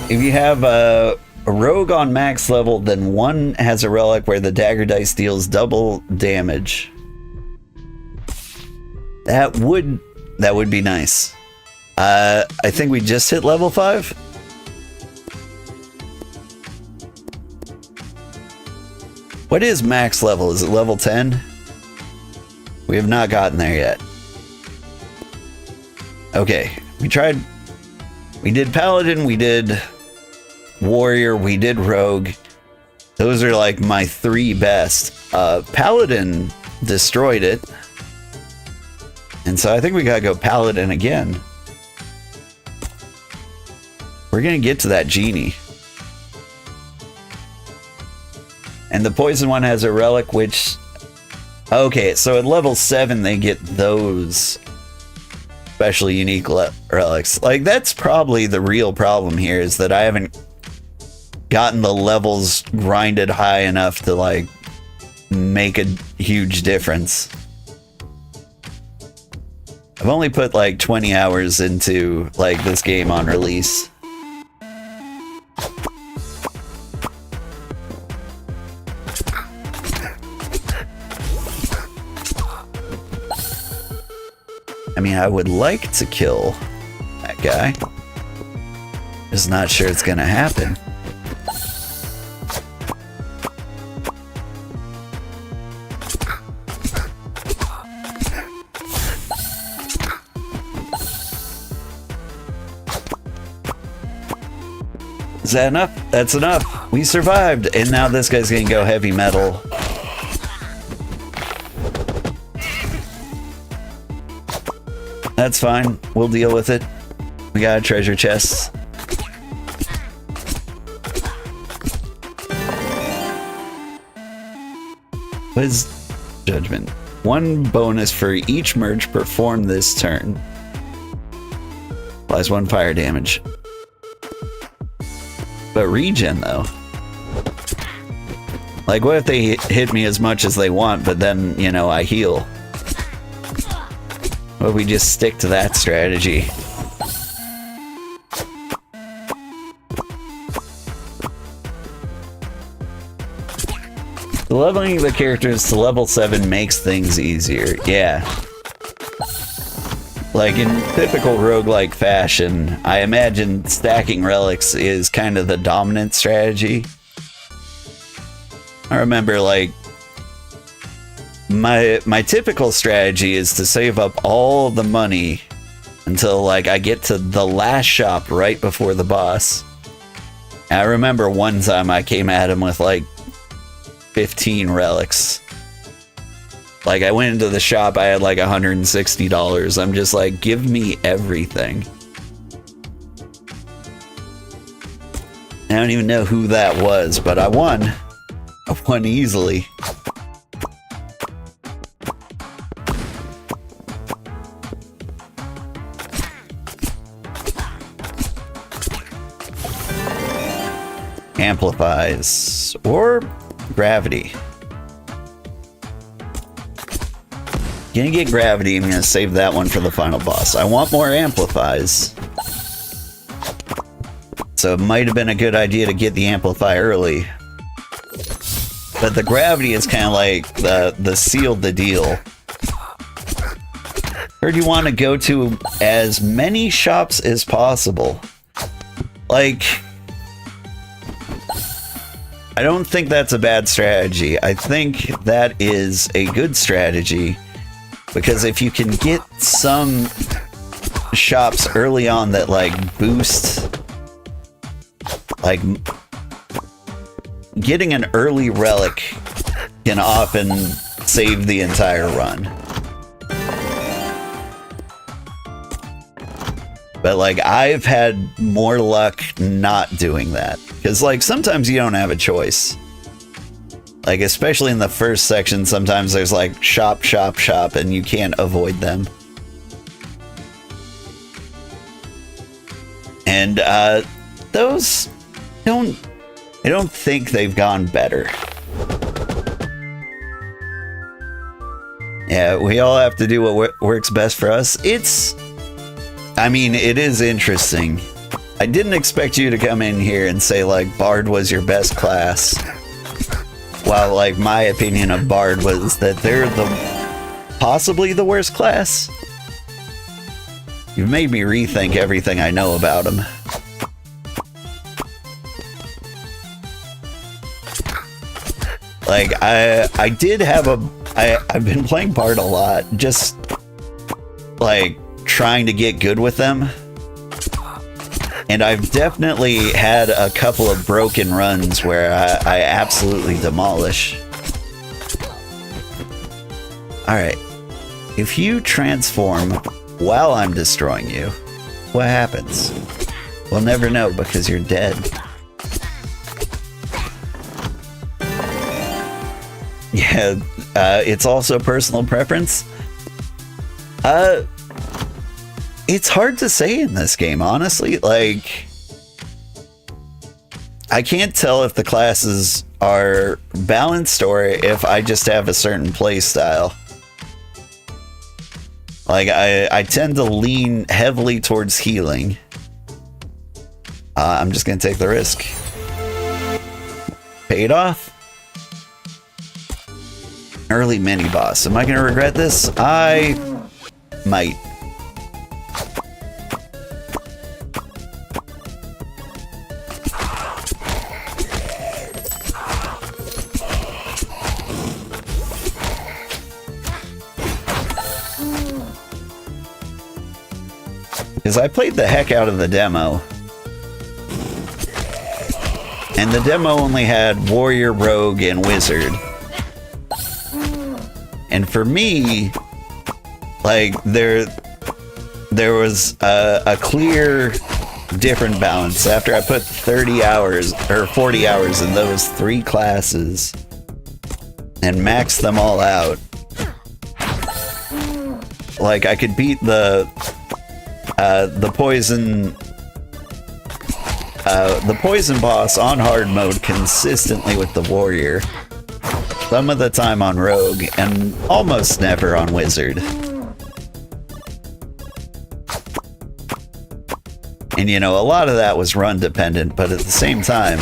If you have a rogue on max level, then one has a relic where the dagger dice deals double damage. That would be nice. I think we just hit level 5. What is max level? Is it level 10? We have not gotten there yet. Okay, we did paladin, we did warrior, we did rogue. Those are like my 3 best. Paladin destroyed it. And so I think we gotta go paladin again. We're gonna get to that genie. And the poison one has a relic, which... Okay, so at level 7 they get those special unique relics. Like, that's probably the real problem here, is that I haven't gotten the levels grinded high enough to, like, make a huge difference. I've only put, like, 20 hours into, like, this game on release. I mean, I would like to kill that guy. Just not sure it's gonna happen. Is that enough? That's enough. We survived, and now this guy's gonna go heavy metal. That's fine. We'll deal with it. We got a treasure chest. What is judgment? 1 bonus for each merge performed this turn. Applies 1 fire damage. But regen though. Like, what if they hit me as much as they want, but then, you know, I heal? Well, we just stick to that strategy. Leveling the characters to level 7 makes things easier. Yeah. Like, in typical roguelike fashion, I imagine stacking relics is kind of the dominant strategy. I remember, like, my typical strategy is to save up all the money until, like, I get to the last shop right before the boss. And I remember one time I came at him with, like, 15 relics. Like, I went into the shop, I had like $160. I'm just like, give me everything. I don't even know who that was, but I won. I won easily. Amplifies or gravity. Gonna get gravity. I'm gonna save that one for the final boss. I want more amplifies, so it might have been a good idea to get the amplify early. But the gravity is kind of like the sealed the deal. Heard you want to go to as many shops as possible. Like, I don't think that's a bad strategy. I think that is a good strategy, because if you can get some shops early on that, like, boost, like, getting an early relic can often save the entire run. But, like, I've had more luck not doing that. Because, like, sometimes you don't have a choice. Like, especially in the first section, sometimes there's like shop, shop, shop, and you can't avoid them. And those I don't think they've gone better. Yeah, we all have to do what works best for us. I mean, it is interesting. I didn't expect you to come in here and say, like, Bard was your best class. While, like, my opinion of Bard was that they're possibly the worst class. You've made me rethink everything I know about them. Like, I did have I've been playing Bard a lot, just, like, trying to get good with them. And I've definitely had a couple of broken runs where I absolutely demolish. Alright. If you transform while I'm destroying you, what happens? We'll never know because you're dead. Yeah, it's also personal preference. It's hard to say in this game, honestly. Like, I can't tell if the classes are balanced or if I just have a certain play style. Like, I tend to lean heavily towards healing. I'm just gonna take the risk. Paid off. Early mini boss. Am I gonna regret this? I might. Because I played the heck out of the demo. And the demo only had Warrior, Rogue, and Wizard. And for me, like, there was a clear different balance. After I put 30 hours, or 40 hours in those 3 classes, and maxed them all out, like, I could beat the poison boss on hard mode consistently with the warrior, some of the time on rogue, and almost never on wizard. And you know, a lot of that was run dependent, but at the same time,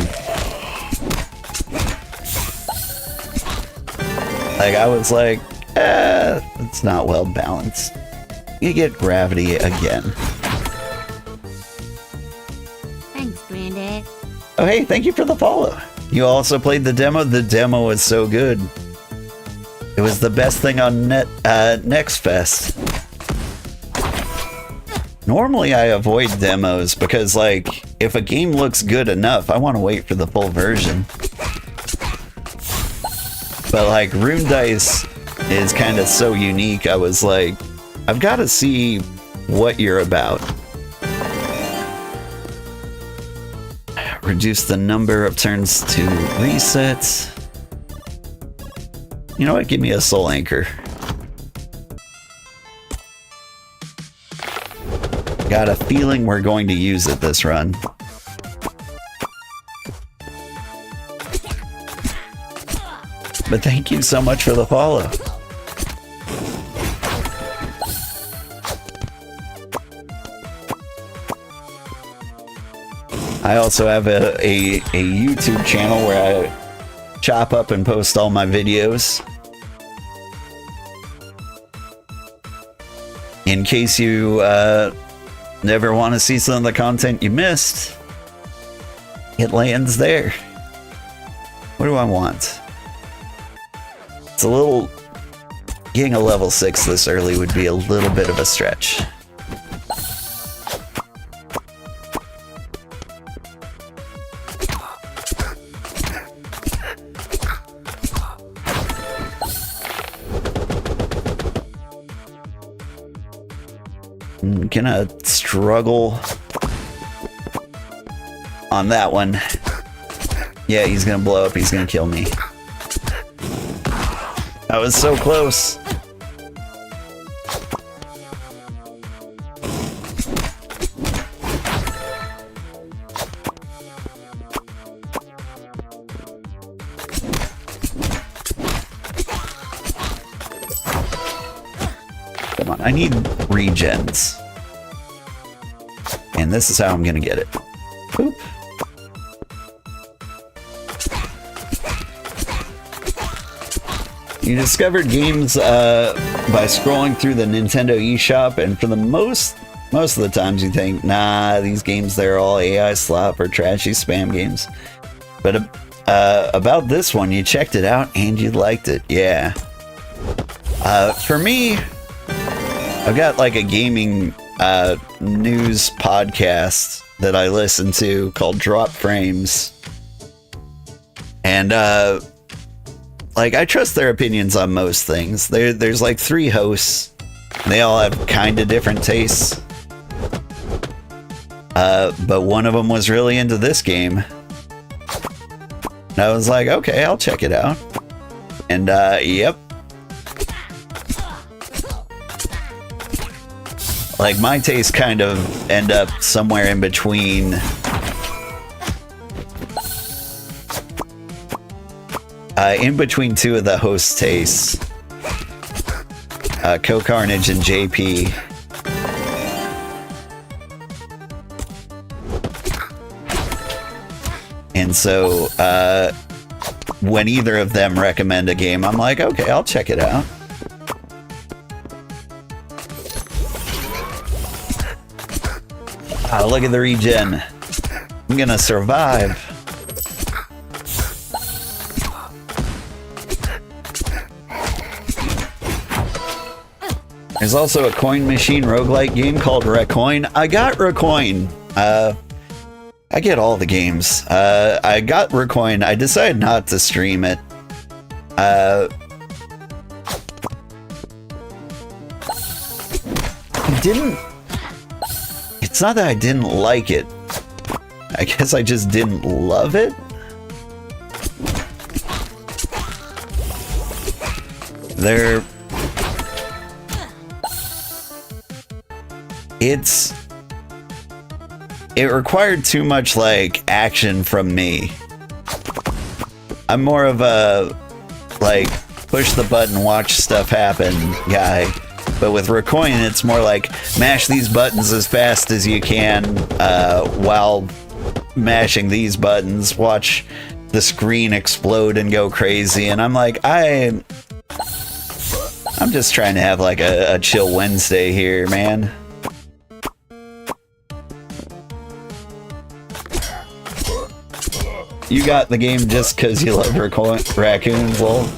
like, I was like, it's not well balanced. You get gravity again. Thanks, Granddad. Oh, hey, thank you for the follow. You also played the demo? The demo was so good. It was the best thing on Next Fest. Normally I avoid demos because, like, if a game looks good enough, I want to wait for the full version. But, like, Rune Dice is kind of so unique, I was like, I've got to see what you're about. Reduce the number of turns to reset. You know what? Give me a soul anchor. Got a feeling we're going to use it this run. But thank you so much for the follow. I also have a YouTube channel where I chop up and post all my videos. In case you never want to see some of the content you missed, it lands there. What do I want? It's a little... Getting a level 6 this early would be a little bit of a stretch. Gonna struggle on that one. Yeah, he's gonna blow up. He's gonna kill me. That was so close. Come on, I need regens. And this is how I'm gonna get it. Boop. You discovered games by scrolling through the Nintendo eShop, and for the most of the times you think, nah, these games, they're all AI slop or trashy spam games. But about this one, you checked it out and you liked it, yeah. For me, I've got like a gaming news podcast that I listen to called Drop Frames. And like, I trust their opinions on most things. There's like 3 hosts. They all have kind of different tastes. But one of them was really into this game. And I was like, okay, I'll check it out. And yep. Like, my tastes kind of end up somewhere in between two of the hosts' tastes, Co-Carnage and JP. And so, when either of them recommend a game, I'm like, okay, I'll check it out. Ah, look at the regen. I'm gonna survive. There's also a coin machine roguelike game called Recoin. I got Recoin. I get all the games. I got Recoin. I decided not to stream it. I didn't... It's not that I didn't like it. I guess I just didn't love it. It required too much, like, action from me. I'm more of a, like, push the button, watch stuff happen guy. But with Recoin, it's more like, mash these buttons as fast as you can while mashing these buttons, watch the screen explode and go crazy. And I'm like, I'm just trying to have, like, a chill Wednesday here, man. You got the game just because you love raccoons, well,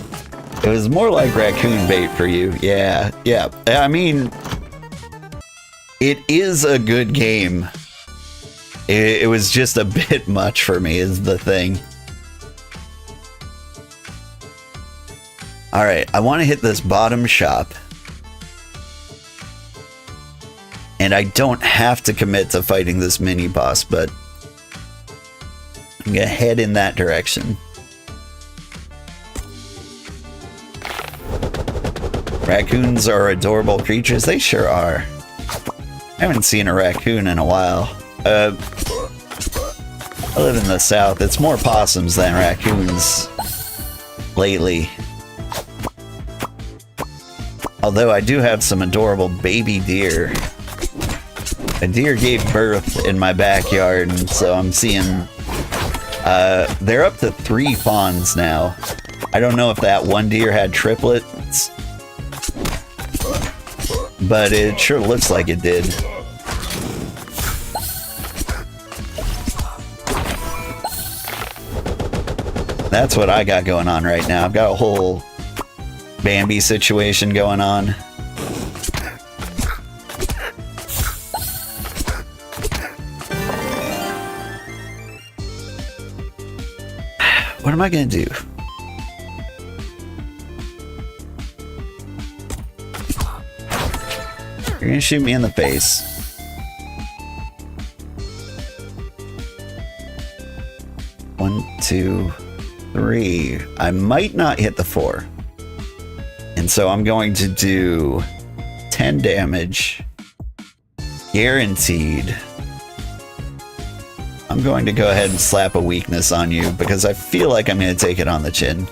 it was more like raccoon bait for you. Yeah. I mean, it is a good game. It was just a bit much for me, is the thing. Alright, I want to hit this bottom shop. And I don't have to commit to fighting this mini boss, but I'm gonna head in that direction. Raccoons are adorable creatures. They sure are. I haven't seen a raccoon in a while. I live in the south. It's more possums than raccoons lately. Although I do have some adorable baby deer. A deer gave birth in my backyard, and so I'm seeing... they're up to 3 fawns now. I don't know if that one deer had triplets, but it sure looks like it did. That's what I got going on right now. I've got a whole Bambi situation going on. What am I gonna do? You're gonna shoot me in the face. One, two, three. I might not hit the 4. so I'm going to do 10 damage. Guaranteed. I'm going to go ahead and slap a weakness on you because I feel like I'm going to take it on the chin.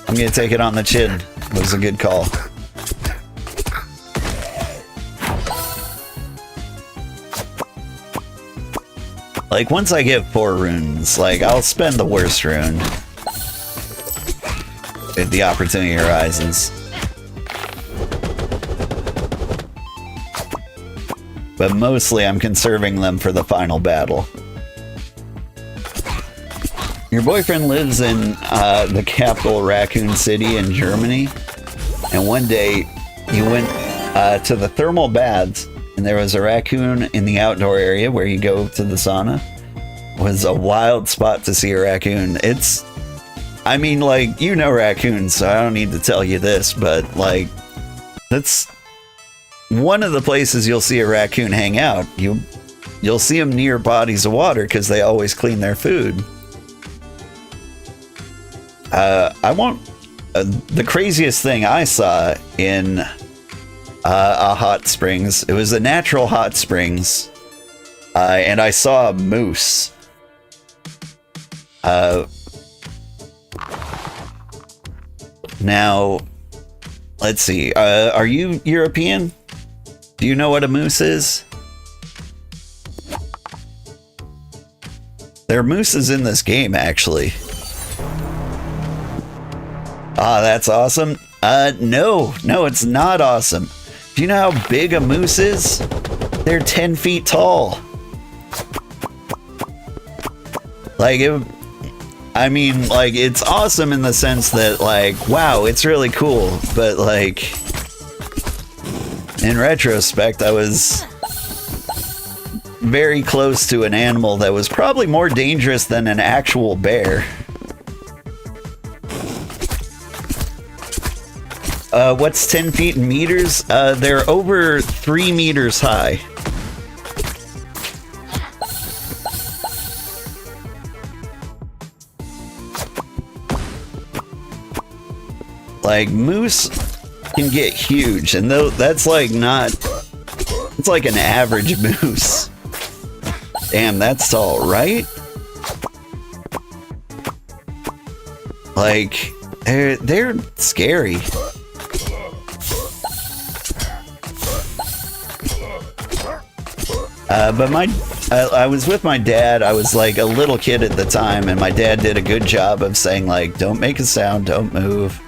I'm going to take it on the chin. It was a good call. Like, once I get 4 runes, like, I'll spend the worst rune if the opportunity arises. But mostly I'm conserving them for the final battle. Your boyfriend lives in the capital Raccoon City in Germany, and one day he went to the thermal baths, and there was a raccoon in the outdoor area where you go to the sauna. It was a wild spot to see a raccoon. It's, I mean, like, you know raccoons, so I don't need to tell you this, but like, that's one of the places you'll see a raccoon hang out. You'll see them near bodies of water because they always clean their food. The craziest thing I saw in a hot springs, it was a natural hot springs, and I saw a moose. Now, let's see, are you European? Do you know what a moose is? There are mooses in this game, actually. Ah, that's awesome. No, it's not awesome. Do you know how big a moose is? They're 10 feet tall. Like, I mean, like, it's awesome in the sense that, like, wow, it's really cool. But, like, in retrospect, I was very close to an animal that was probably more dangerous than an actual bear. What's 10 feet in meters? They're over 3 meters high. Like, moose can get huge, and though that's like not, it's like an average moose. Damn, that's tall, right? Like, they're scary. But I was with my dad. I was like a little kid at the time, and my dad did a good job of saying, like, don't make a sound, don't move.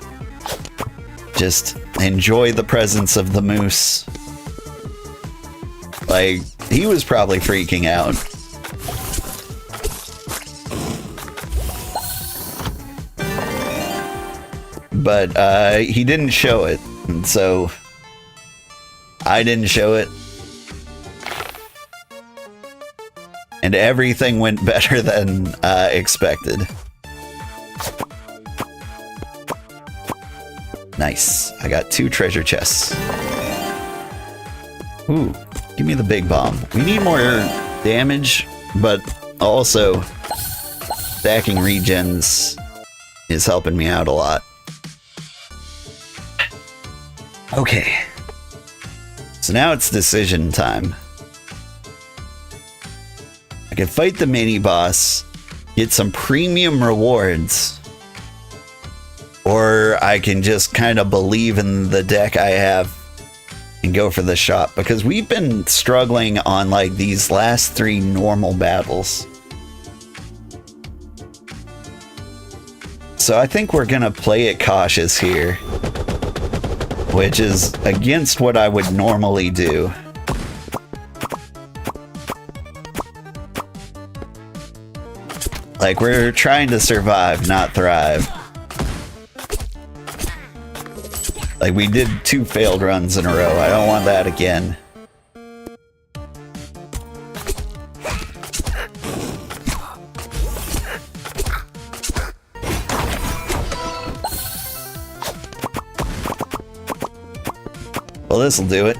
Just enjoy the presence of the moose. Like, he was probably freaking out. But he didn't show it, and so I didn't show it. And everything went better than expected. Nice. I got 2 treasure chests. Ooh, give me the big bomb. We need more damage, but also stacking regens is helping me out a lot. Okay. So now it's decision time. I can fight the mini boss, get some premium rewards, or I can just kind of believe in the deck I have and go for the shop, because we've been struggling on like these last 3 normal battles. So I think we're gonna play it cautious here, which is against what I would normally do. Like, we're trying to survive, not thrive. Like, we did 2 failed runs in a row. I don't want that again. Well, this'll do it.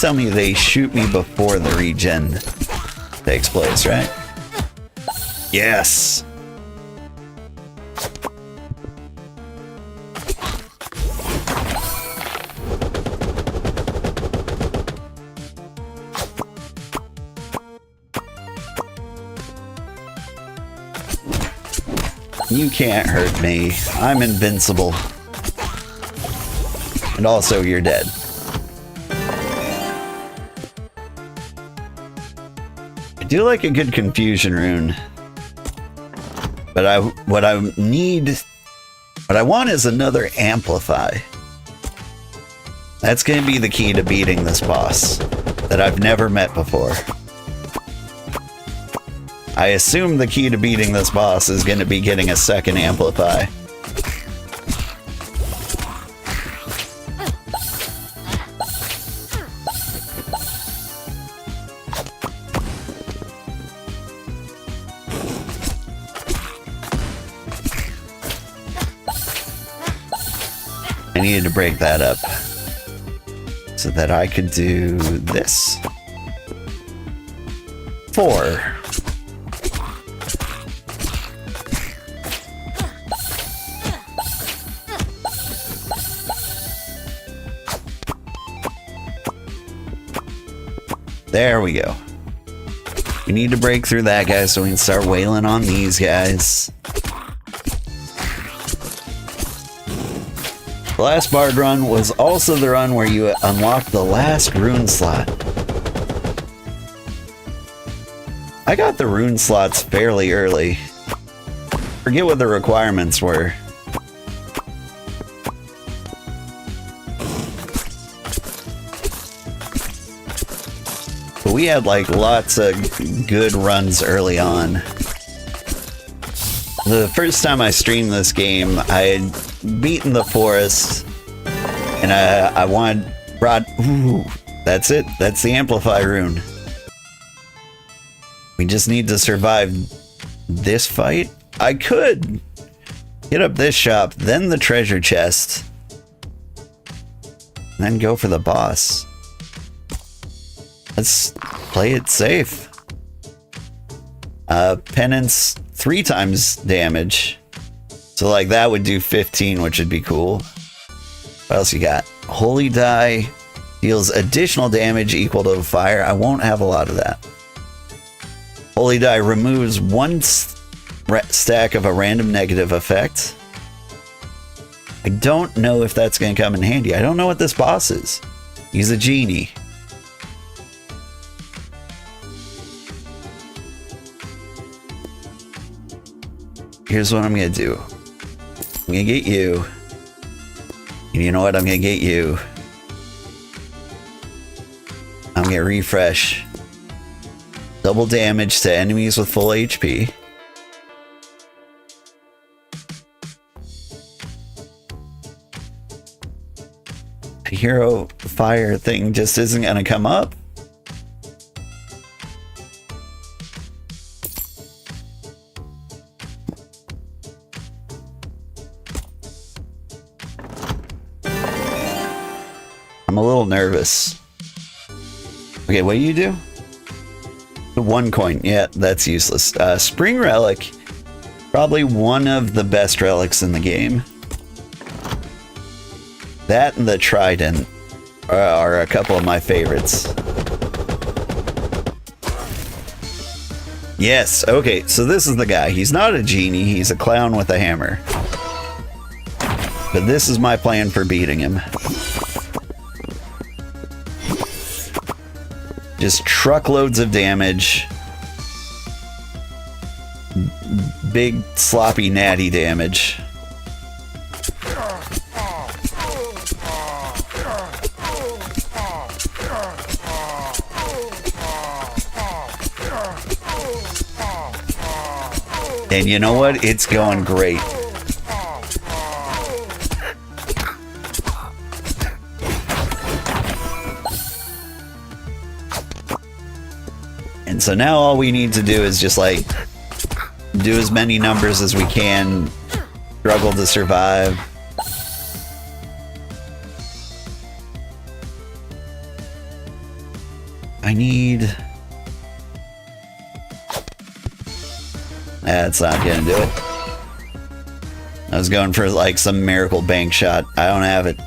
tell me they shoot me before the regen takes place, right? Yes! You can't hurt me. I'm invincible. And also, you're dead. I do like a good confusion rune. But what I want is another amplify. That's going to be the key to beating this boss that I've never met before. I assume the key to beating this boss is going to be getting a second amplify. I needed to break that up so that I could do this. 4. There we go. We need to break through that guy so we can start wailing on these guys. The last Bard run was also the run where you unlock the last rune slot. I got the rune slots fairly early. Forget what the requirements were. But we had like lots of good runs early on. The first time I streamed this game, I had beaten the forest, and I wanted ooh, that's it. That's the amplify rune. We just need to survive this fight. I could hit up this shop, then the treasure chest, and then go for the boss. Let's play it safe. Penance 3 times damage. So like that would do 15, which would be cool. What else you got? Holy Die deals additional damage equal to fire. I won't have a lot of that. Holy Die removes 1 stack of a random negative effect. I don't know if that's going to come in handy. I don't know what this boss is. He's a genie. Here's what I'm going to do. I'm going to get you. And you know what? I'm going to get you. I'm going to refresh. Double damage to enemies with full HP. The hero fire thing just isn't going to come up. I'm a little nervous. Okay, what do you do? The 1 coin. Yeah, that's useless. Spring Relic. Probably one of the best relics in the game. That and the Trident are a couple of my favorites. Yes, okay, so this is the guy. He's not a genie, he's a clown with a hammer. But this is my plan for beating him. Just truckloads of damage. Big, sloppy, natty damage. And you know what? It's going great. And so now all we need to do is just like do as many numbers as we can, struggle to survive. I need... That's not gonna do it. I was going for like some miracle bank shot. I don't have it.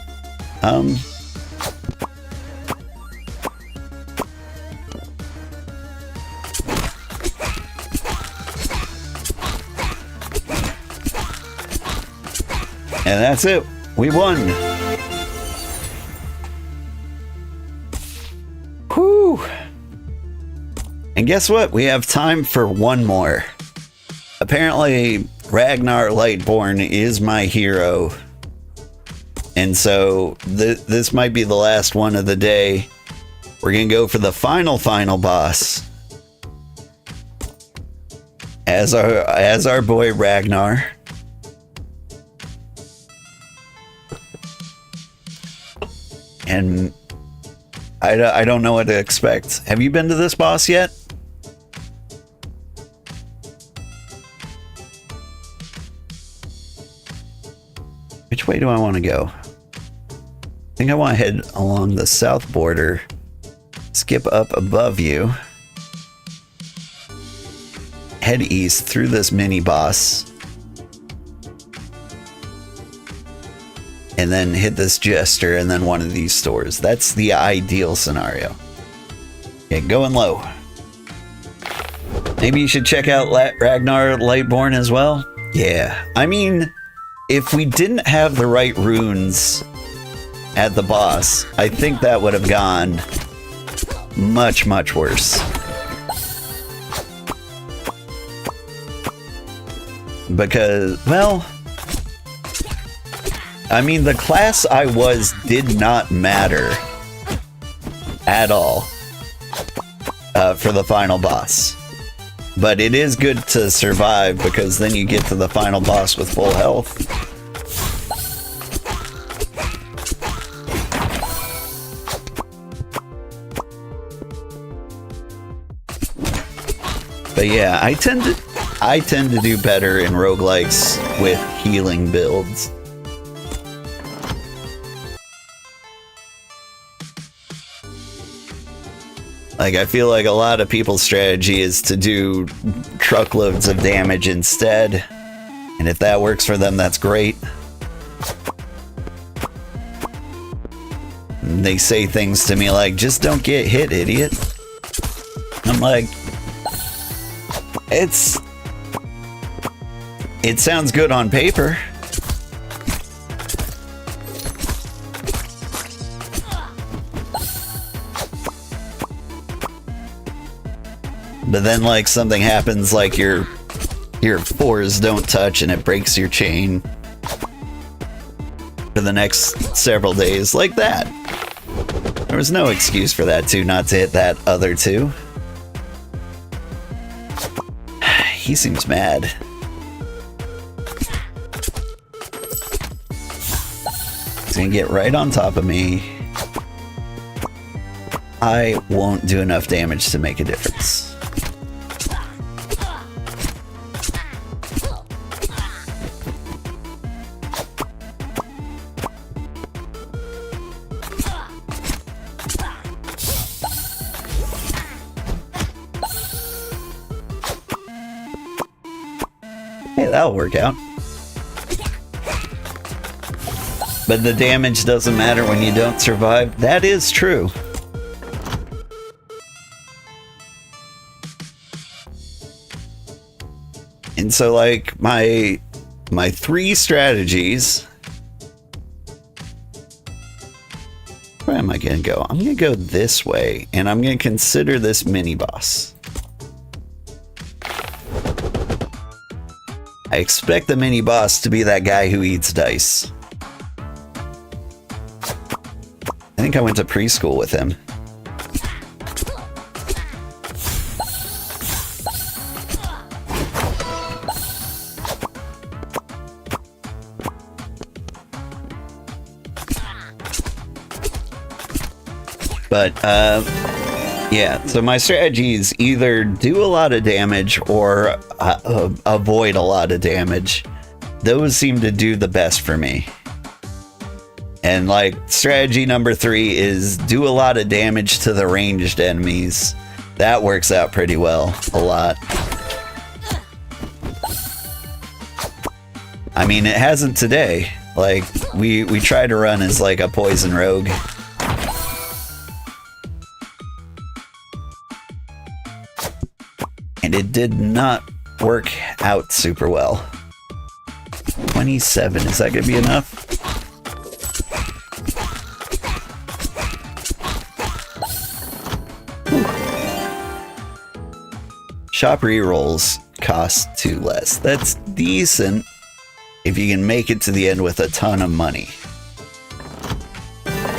And that's it. We won. Whew. And guess what? We have time for one more. Apparently, Ragnar Lightborn is my hero. And so this might be the last one of the day. We're going to go for the final boss. As our boy Ragnar. And I don't know what to expect. Have you been to this boss yet? Which way do I want to go? I think I want to head along the south border, skip up above you, head east through this mini boss, and then hit this jester and then one of these stores. That's the ideal scenario. Okay, going low. Maybe you should check out Ragnar Lightborn as well. Yeah, I mean, if we didn't have the right runes at the boss, I think that would have gone much, much worse. Because, well, I mean, the class I was did not matter at all for the final boss. But it is good to survive because then you get to the final boss with full health. But yeah, I tend to do better in roguelikes with healing builds. Like, I feel like a lot of people's strategy is to do truckloads of damage instead. And if that works for them, that's great. And they say things to me like, just don't get hit, idiot. I'm like, it sounds good on paper. But then, like, something happens, like your fours don't touch and it breaks your chain for the next several days, like that. There was no excuse for that two not to hit that other two. He seems mad. He's gonna get right on top of me. I won't do enough damage to make a difference. Hey, that'll work out. But the damage doesn't matter when you don't survive. That is true. And so, like, my three strategies. Where am I gonna go? I'm gonna go this way, and I'm gonna consider this mini boss. I expect the mini boss to be that guy who eats dice. I think I went to preschool with him. But, yeah, so my strategy is either do a lot of damage or avoid a lot of damage. Those seem to do the best for me. And like strategy number 3 is do a lot of damage to the ranged enemies. That works out pretty well, a lot. I mean, it hasn't today. Like, we try to run as like a poison rogue. And it did not work out super well. 27, is that gonna be enough? Shop rerolls cost 2 less. That's decent if you can make it to the end with a ton of money.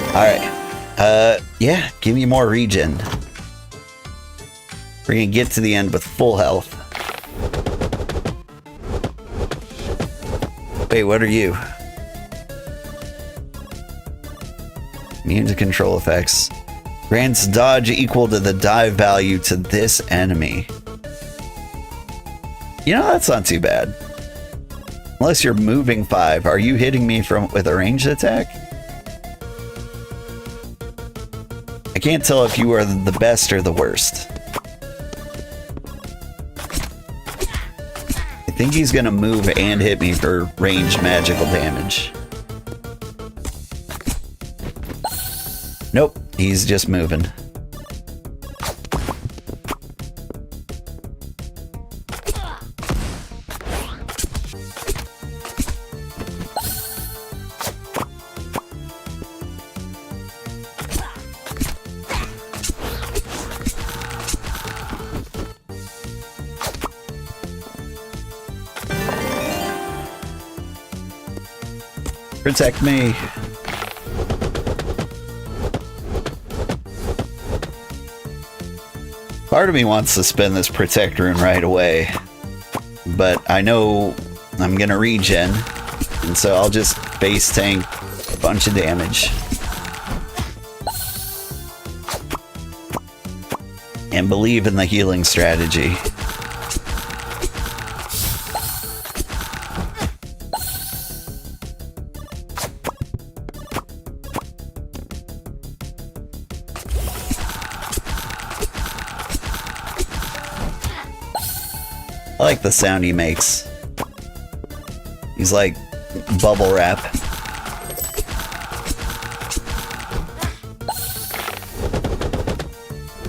Alright. Yeah, give me more regen. We're gonna get to the end with full health. Wait, what are you? Immune to control effects. Grants dodge equal to the dive value to this enemy. You know, that's not too bad. Unless you're moving 5. Are you hitting me with a ranged attack? I can't tell if you are the best or the worst. I think he's gonna move and hit me for ranged magical damage. Nope, he's just moving. Protect me. Part of me wants to spend this protect rune right away, but I know I'm gonna regen, and so I'll just base tank a bunch of damage. And believe in the healing strategy. I like the sound he makes. He's like bubble wrap.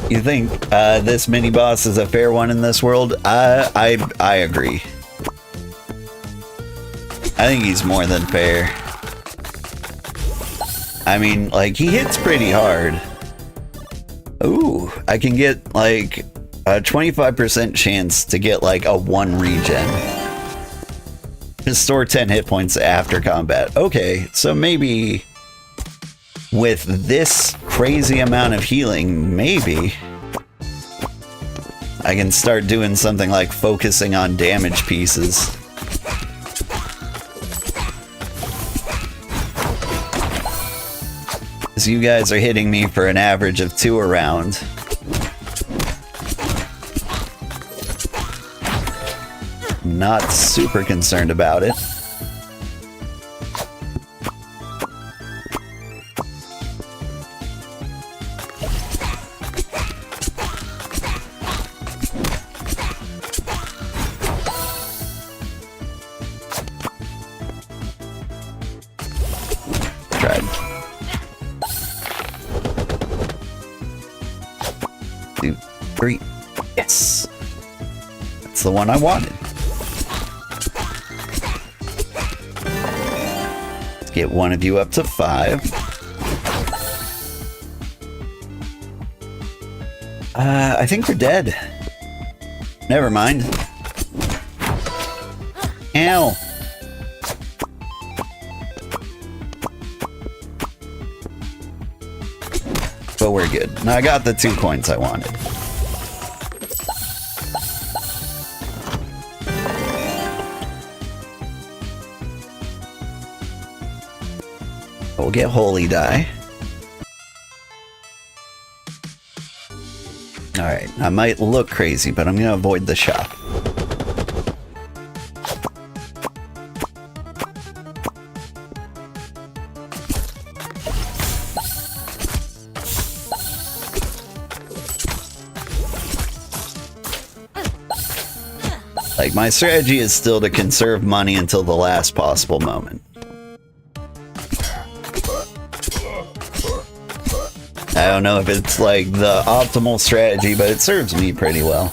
You think this mini boss is a fair one in this world? I agree. I think he's more than fair. I mean, like, he hits pretty hard. Ooh, I can get like a 25% chance to get like a 1 regen. Restore 10 hit points after combat. Okay, so maybe with this crazy amount of healing, maybe I can start doing something like focusing on damage pieces. Because you guys are hitting me for an average of 2 a round. Not super concerned about it. Tried. 2, 3. Yes. That's the one I wanted. Get one of you up to 5. I think we're dead. Never mind. Ow. But we're good. Now I got the 2 coins I wanted. We'll get Holy Die. Alright, I might look crazy, but I'm gonna avoid the shop. Like, my strategy is still to conserve money until the last possible moment. I don't know if it's like the optimal strategy, but it serves me pretty well.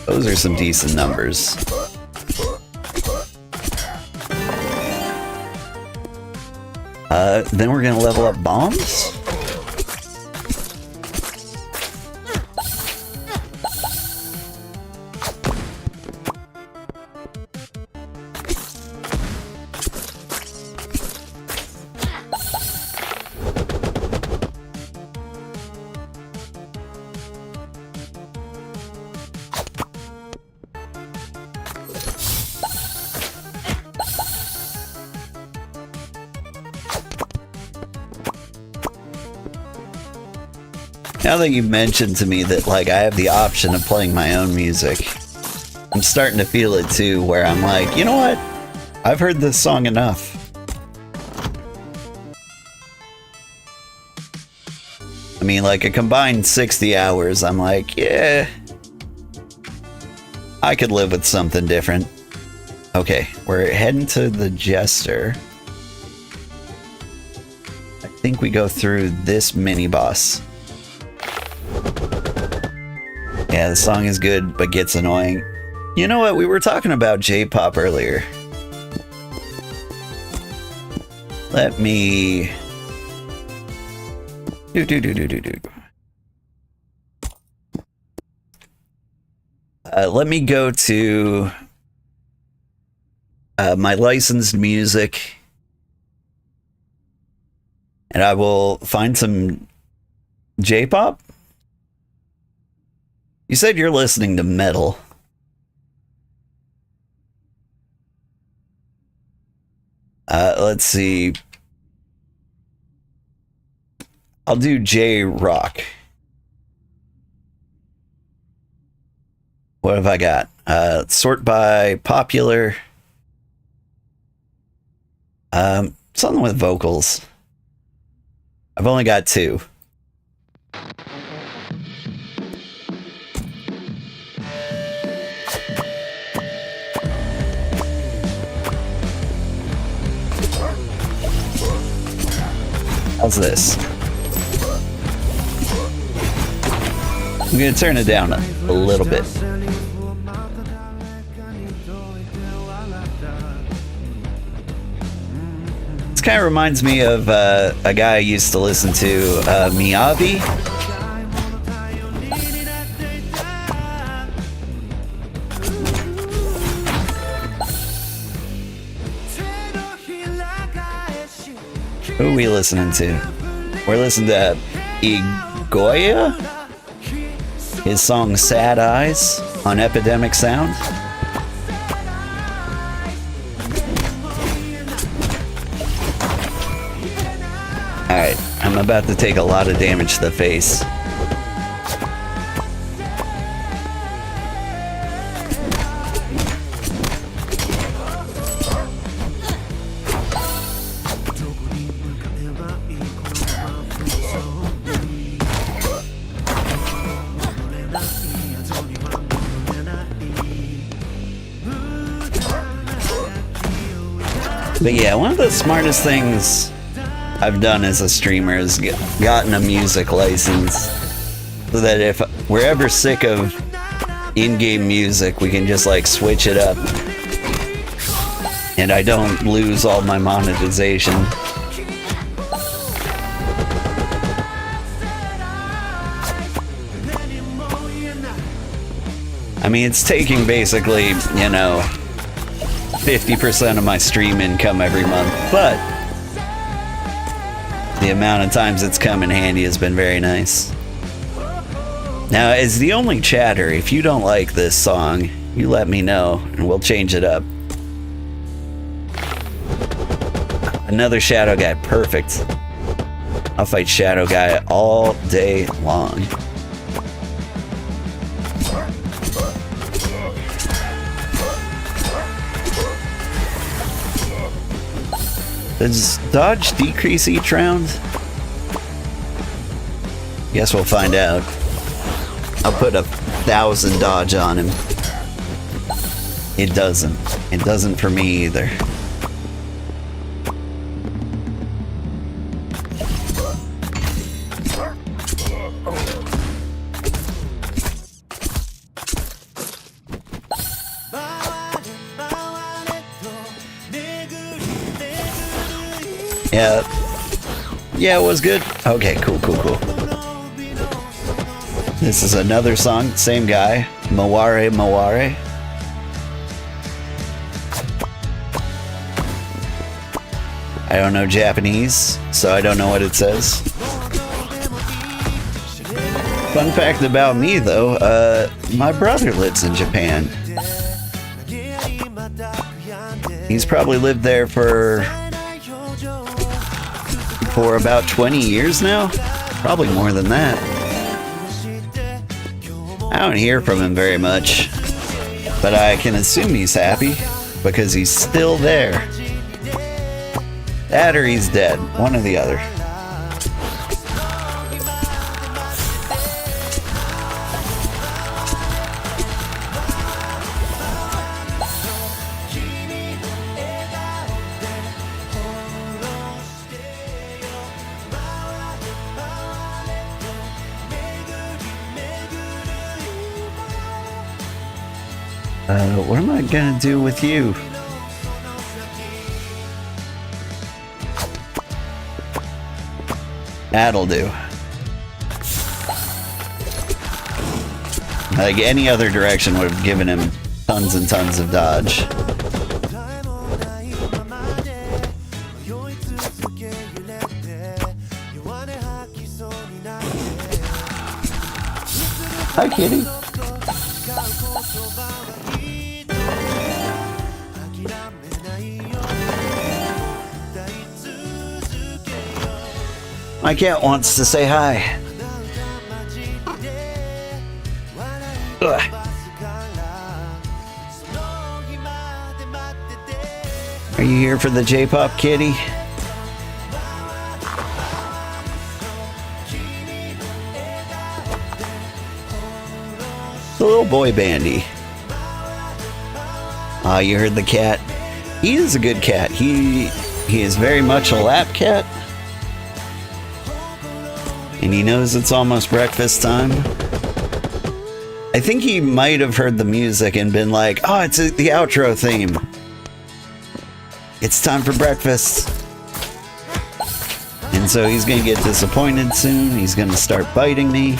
Those are some decent numbers. Then we're gonna level up bombs? Now that you've mentioned to me that, like, I have the option of playing my own music, I'm starting to feel it too, where I'm like, you know what? I've heard this song enough. I mean, like, a combined 60 hours, I'm like, yeah, I could live with something different. Okay, we're heading to the Jester. I think we go through this mini-boss. Yeah, the song is good, but gets annoying. You know what? We were talking about J-pop earlier. Let me... let me go to my licensed music, and I will find some J-pop. You said you're listening to metal. Let's see. I'll do J-rock. What have I got? Sort by popular. Something with vocals. I've only got 2. How's this? I'm gonna turn it down a little bit. This kind of reminds me of a guy I used to listen to, Miyavi. Who are we listening to? We're listening to Igoya? His song Sad Eyes on Epidemic Sound. Alright, I'm about to take a lot of damage to the face. But yeah, one of the smartest things I've done as a streamer is gotten a music license, so that if we're ever sick of in-game music, we can just like switch it up and I don't lose all my monetization. I mean, it's taking basically, you know, 50% of my stream income every month, but the amount of times it's come in handy has been very nice. Now, as the only chatter, if you don't like this song, you let me know and we'll change it up. Another Shadow Guy, perfect. I'll fight Shadow Guy all day long. Does dodge decrease each round? Guess we'll find out. I'll put 1,000 dodge on him. It doesn't. It doesn't for me either. Yeah. Yeah, it was good. Okay, cool. This is another song, same guy. Maware Maware. I don't know Japanese, so I don't know what it says. Fun fact about me, though, my brother lives in Japan. He's probably lived there for about 20 years now. Probably more than that. I don't hear from him very much, but I can assume he's happy because he's still there. That or he's dead, one or the other. What am I gonna do with you? That'll do. Like any other direction would have given him tons and tons of dodge. Hi, kitty. My cat wants to say hi. Ugh. Are you here for the J-pop, kitty? The little boy bandy. Ah, you heard the cat. He is a good cat. He is very much a lap cat. And he knows it's almost breakfast time. I think he might have heard the music and been like, oh, it's the outro theme. It's time for breakfast. And so he's gonna get disappointed soon. He's gonna start biting me.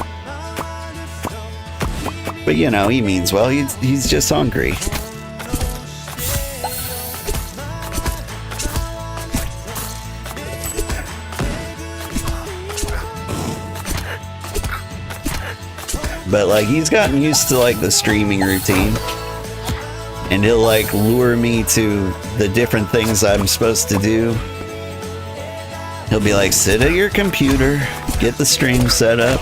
But you know, he means well. He's just hungry. But like he's gotten used to like the streaming routine, and he'll like lure me to the different things I'm supposed to do. He'll be like, sit at your computer, get the stream set up,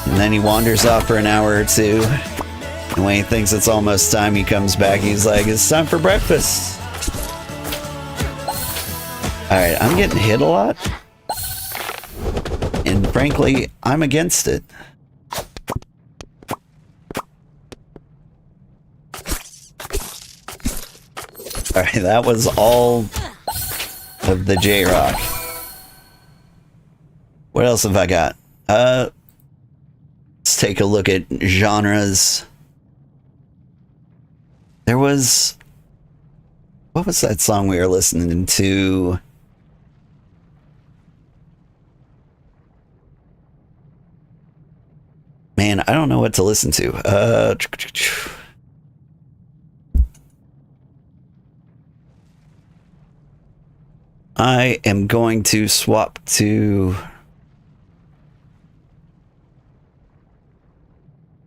and then he wanders off for an hour or two, and when he thinks it's almost time, he comes back. He's like, it's time for breakfast. Alright, I'm getting hit a lot, and frankly, I'm against it. Alright, that was all of the J-Rock. What else have I got? Let's take a look at genres. There was... What was that song we were listening to? Man, I don't know what to listen to. I am going to swap to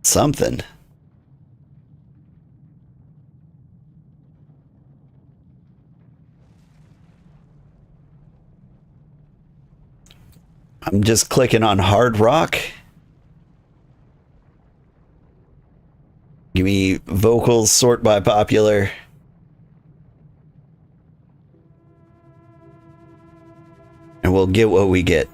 something. I'm just clicking on hard rock. Give me vocals, sort by popular. And we'll get what we get.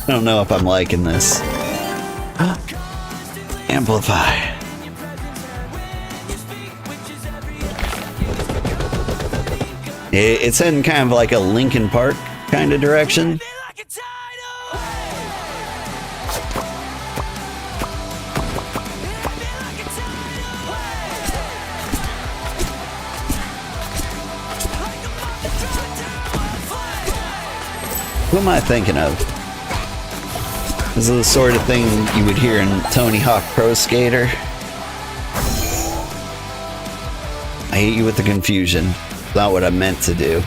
don't know if I'm liking this. Amplify. It's heading kind of like a Linkin Park kind of direction. Who am I thinking of? This is the sort of thing you would hear in Tony Hawk Pro Skater. I hate you with the confusion. It's not what I meant to do.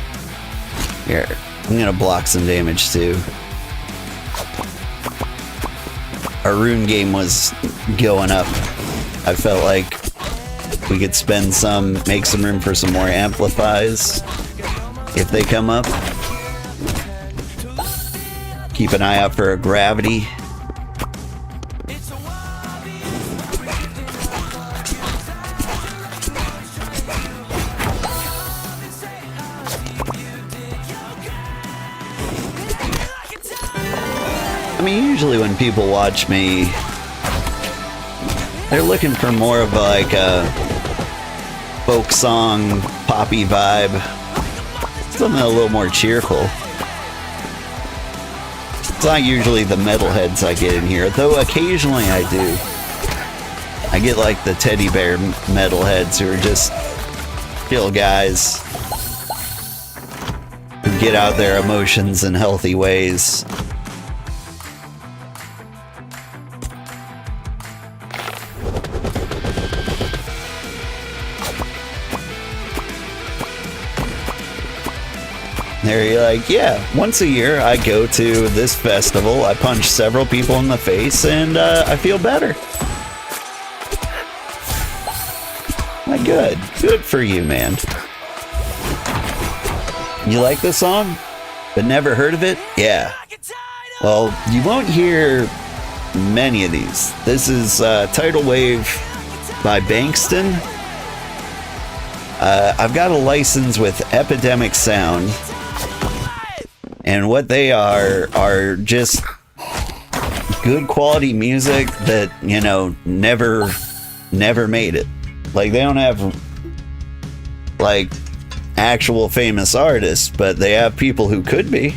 Here, I'm gonna block some damage too. Our rune game was going up. I felt like we could spend some, make some room for some more amplifies if they come up. Keep an eye out for a gravity. I mean, usually when people watch me, they're looking for more of like a folk song, poppy vibe. Something a little more cheerful. It's not usually the metalheads I get in here, though occasionally I do. I get like the teddy bear metalheads who are just chill guys who get out their emotions in healthy ways. They're like, yeah, once a year I go to this festival, I punch several people in the face, and I feel better. Like, good. Good for you, man. You like this song, but never heard of it? Yeah. Well, you won't hear many of these. This is Tidal Wave by Bankston. I've got a license with Epidemic Sound. And what they are just good quality music that, you know, never made it. Like, they don't have, like, actual famous artists, but they have people who could be.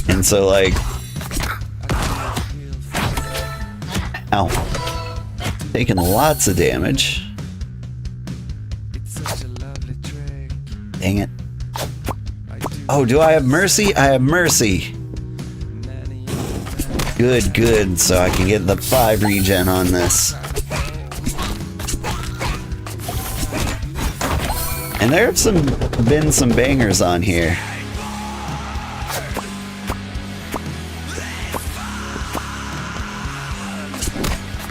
And so, like, ow, taking lots of damage. Dang it. Oh, do I have mercy? I have mercy. Good, good. So I can get the 5 regen on this. And there have been some bangers on here.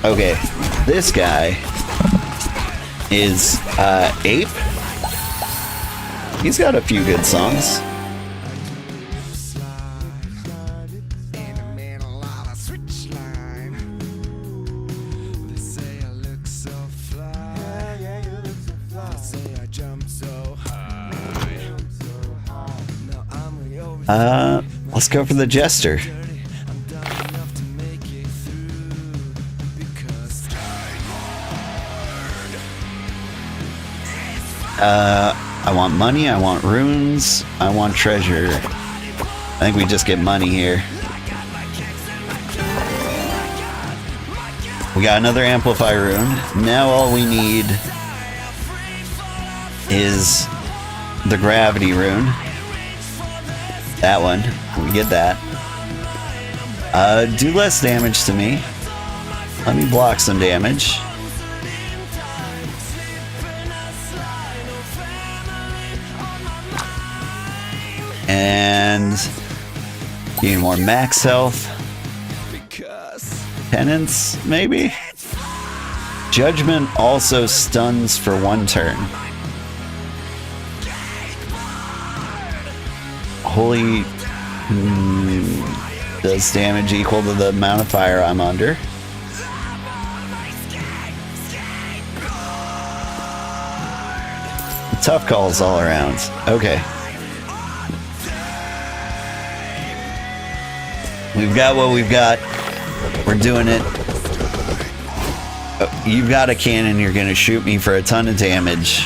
Okay, this guy is Ape. He's got a few good songs. Let's go for the Jester. I want money, I want runes, I want treasure. I think we just get money here. We got another Amplify rune. Now all we need is the Gravity rune. That one. We get that. Do less damage to me. Let me block some damage. And gain more max health. Penance, maybe? Judgment also stuns for 1 turn. Holy... Does damage equal to the amount of fire I'm under? Tough calls all around. Okay. We've got what we've got. We're doing it. Oh, you've got a cannon. You're going to shoot me for a ton of damage.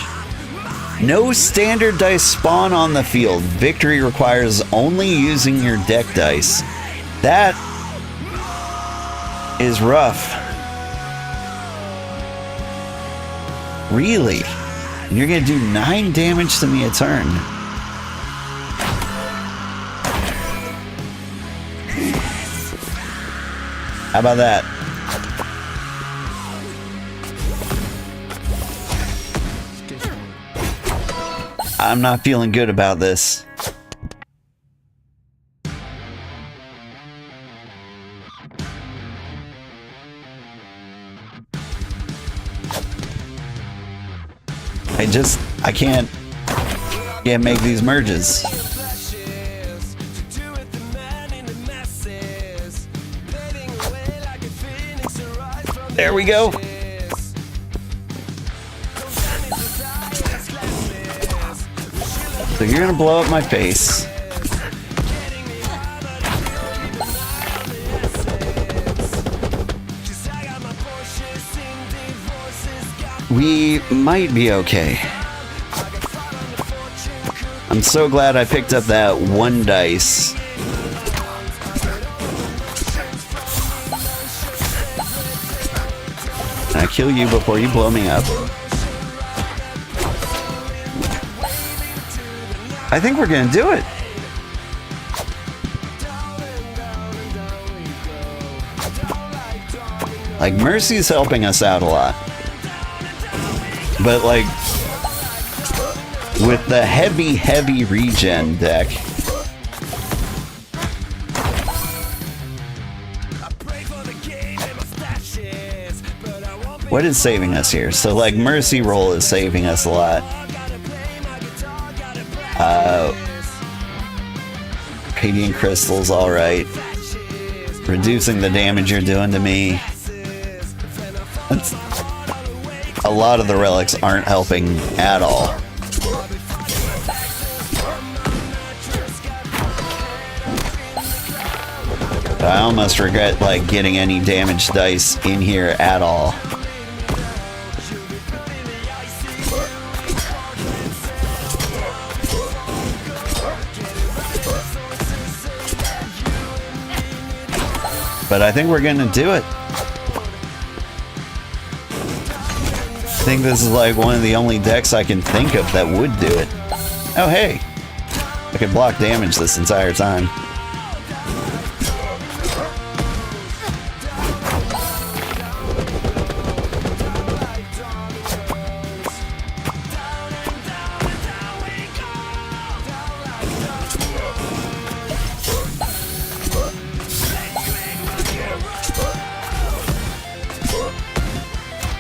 No standard dice spawn on the field. Victory requires only using your deck dice. That is rough. Really? And you're gonna do 9 damage to me a turn. How about that? I'm not feeling good about this. I can't make these merges. There we go. So you're gonna blow up my face. We might be okay. I'm so glad I picked up that 1 dice. Can I kill you before you blow me up? I think we're gonna do it. Like, Mercy's helping us out a lot. But, like, with the heavy regen deck, what is saving us here? So, like, Mercy Roll is saving us a lot. Radiant Crystal's alright. Reducing the damage you're doing to me. A lot of the relics aren't helping at all. But I almost regret, like, getting any damage dice in here at all. But I think we're gonna do it. I think this is like one of the only decks I can think of that would do it. Oh hey, I could block damage this entire time.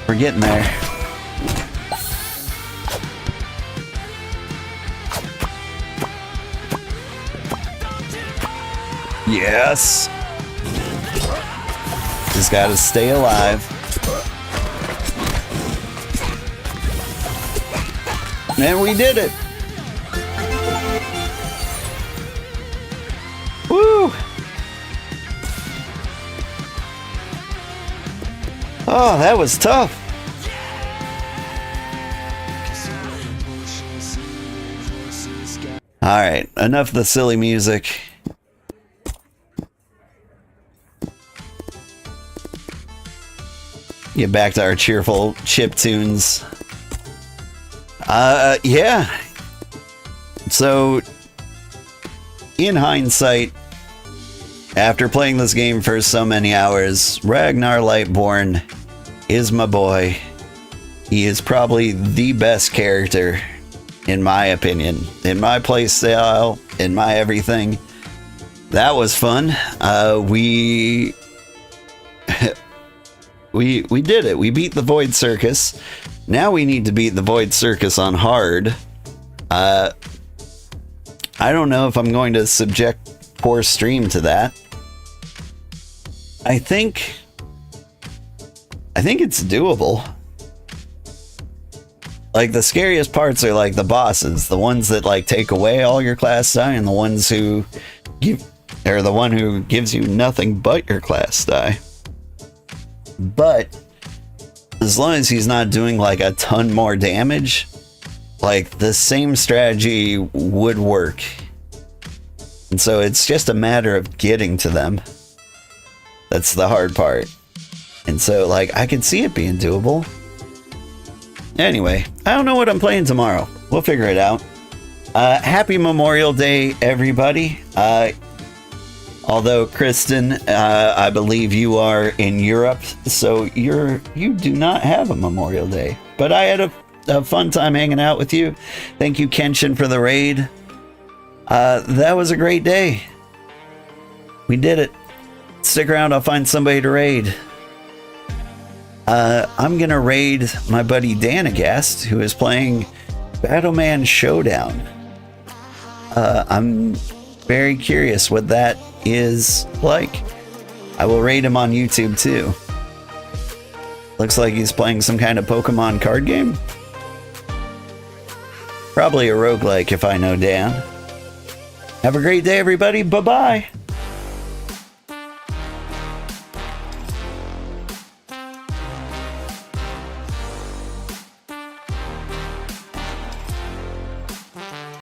We're getting there. Yes. Just gotta stay alive. And we did it. Woo! Oh, that was tough. All right, enough of the silly music. Get back to our cheerful chip tunes. Yeah. So, in hindsight, after playing this game for so many hours, Ragnar Lightborn is my boy. He is probably the best character, in my opinion, in my playstyle, in my everything. That was fun. We did it. We beat the Void Circus. Now we need to beat the Void Circus on hard. I don't know if I'm going to subject poor stream to that. I think it's doable. Like, the scariest parts are like the bosses, the ones that like take away all your class die, and the ones who or the one who gives you nothing but your class die. But as long as he's not doing like a ton more damage, like the same strategy would work. And so it's just a matter of getting to them. That's the hard part. And so like I could see it being doable. Anyway, I don't know what I'm playing tomorrow. We'll figure it out. Happy Memorial Day, everybody. Although Kristen, I believe you are in Europe, so you do not have a Memorial Day. But I had a fun time hanging out with you. Thank you, Kenshin, for the raid. That was a great day. We did it. Stick around, I'll find somebody to raid. I'm gonna raid my buddy Danagast, who is playing Battleman Showdown. I'm very curious what that is like. I will raid him on YouTube too. Looks like he's playing some kind of Pokemon card game. Probably a roguelike if I know Dan. Have a great day, everybody. Bye-bye.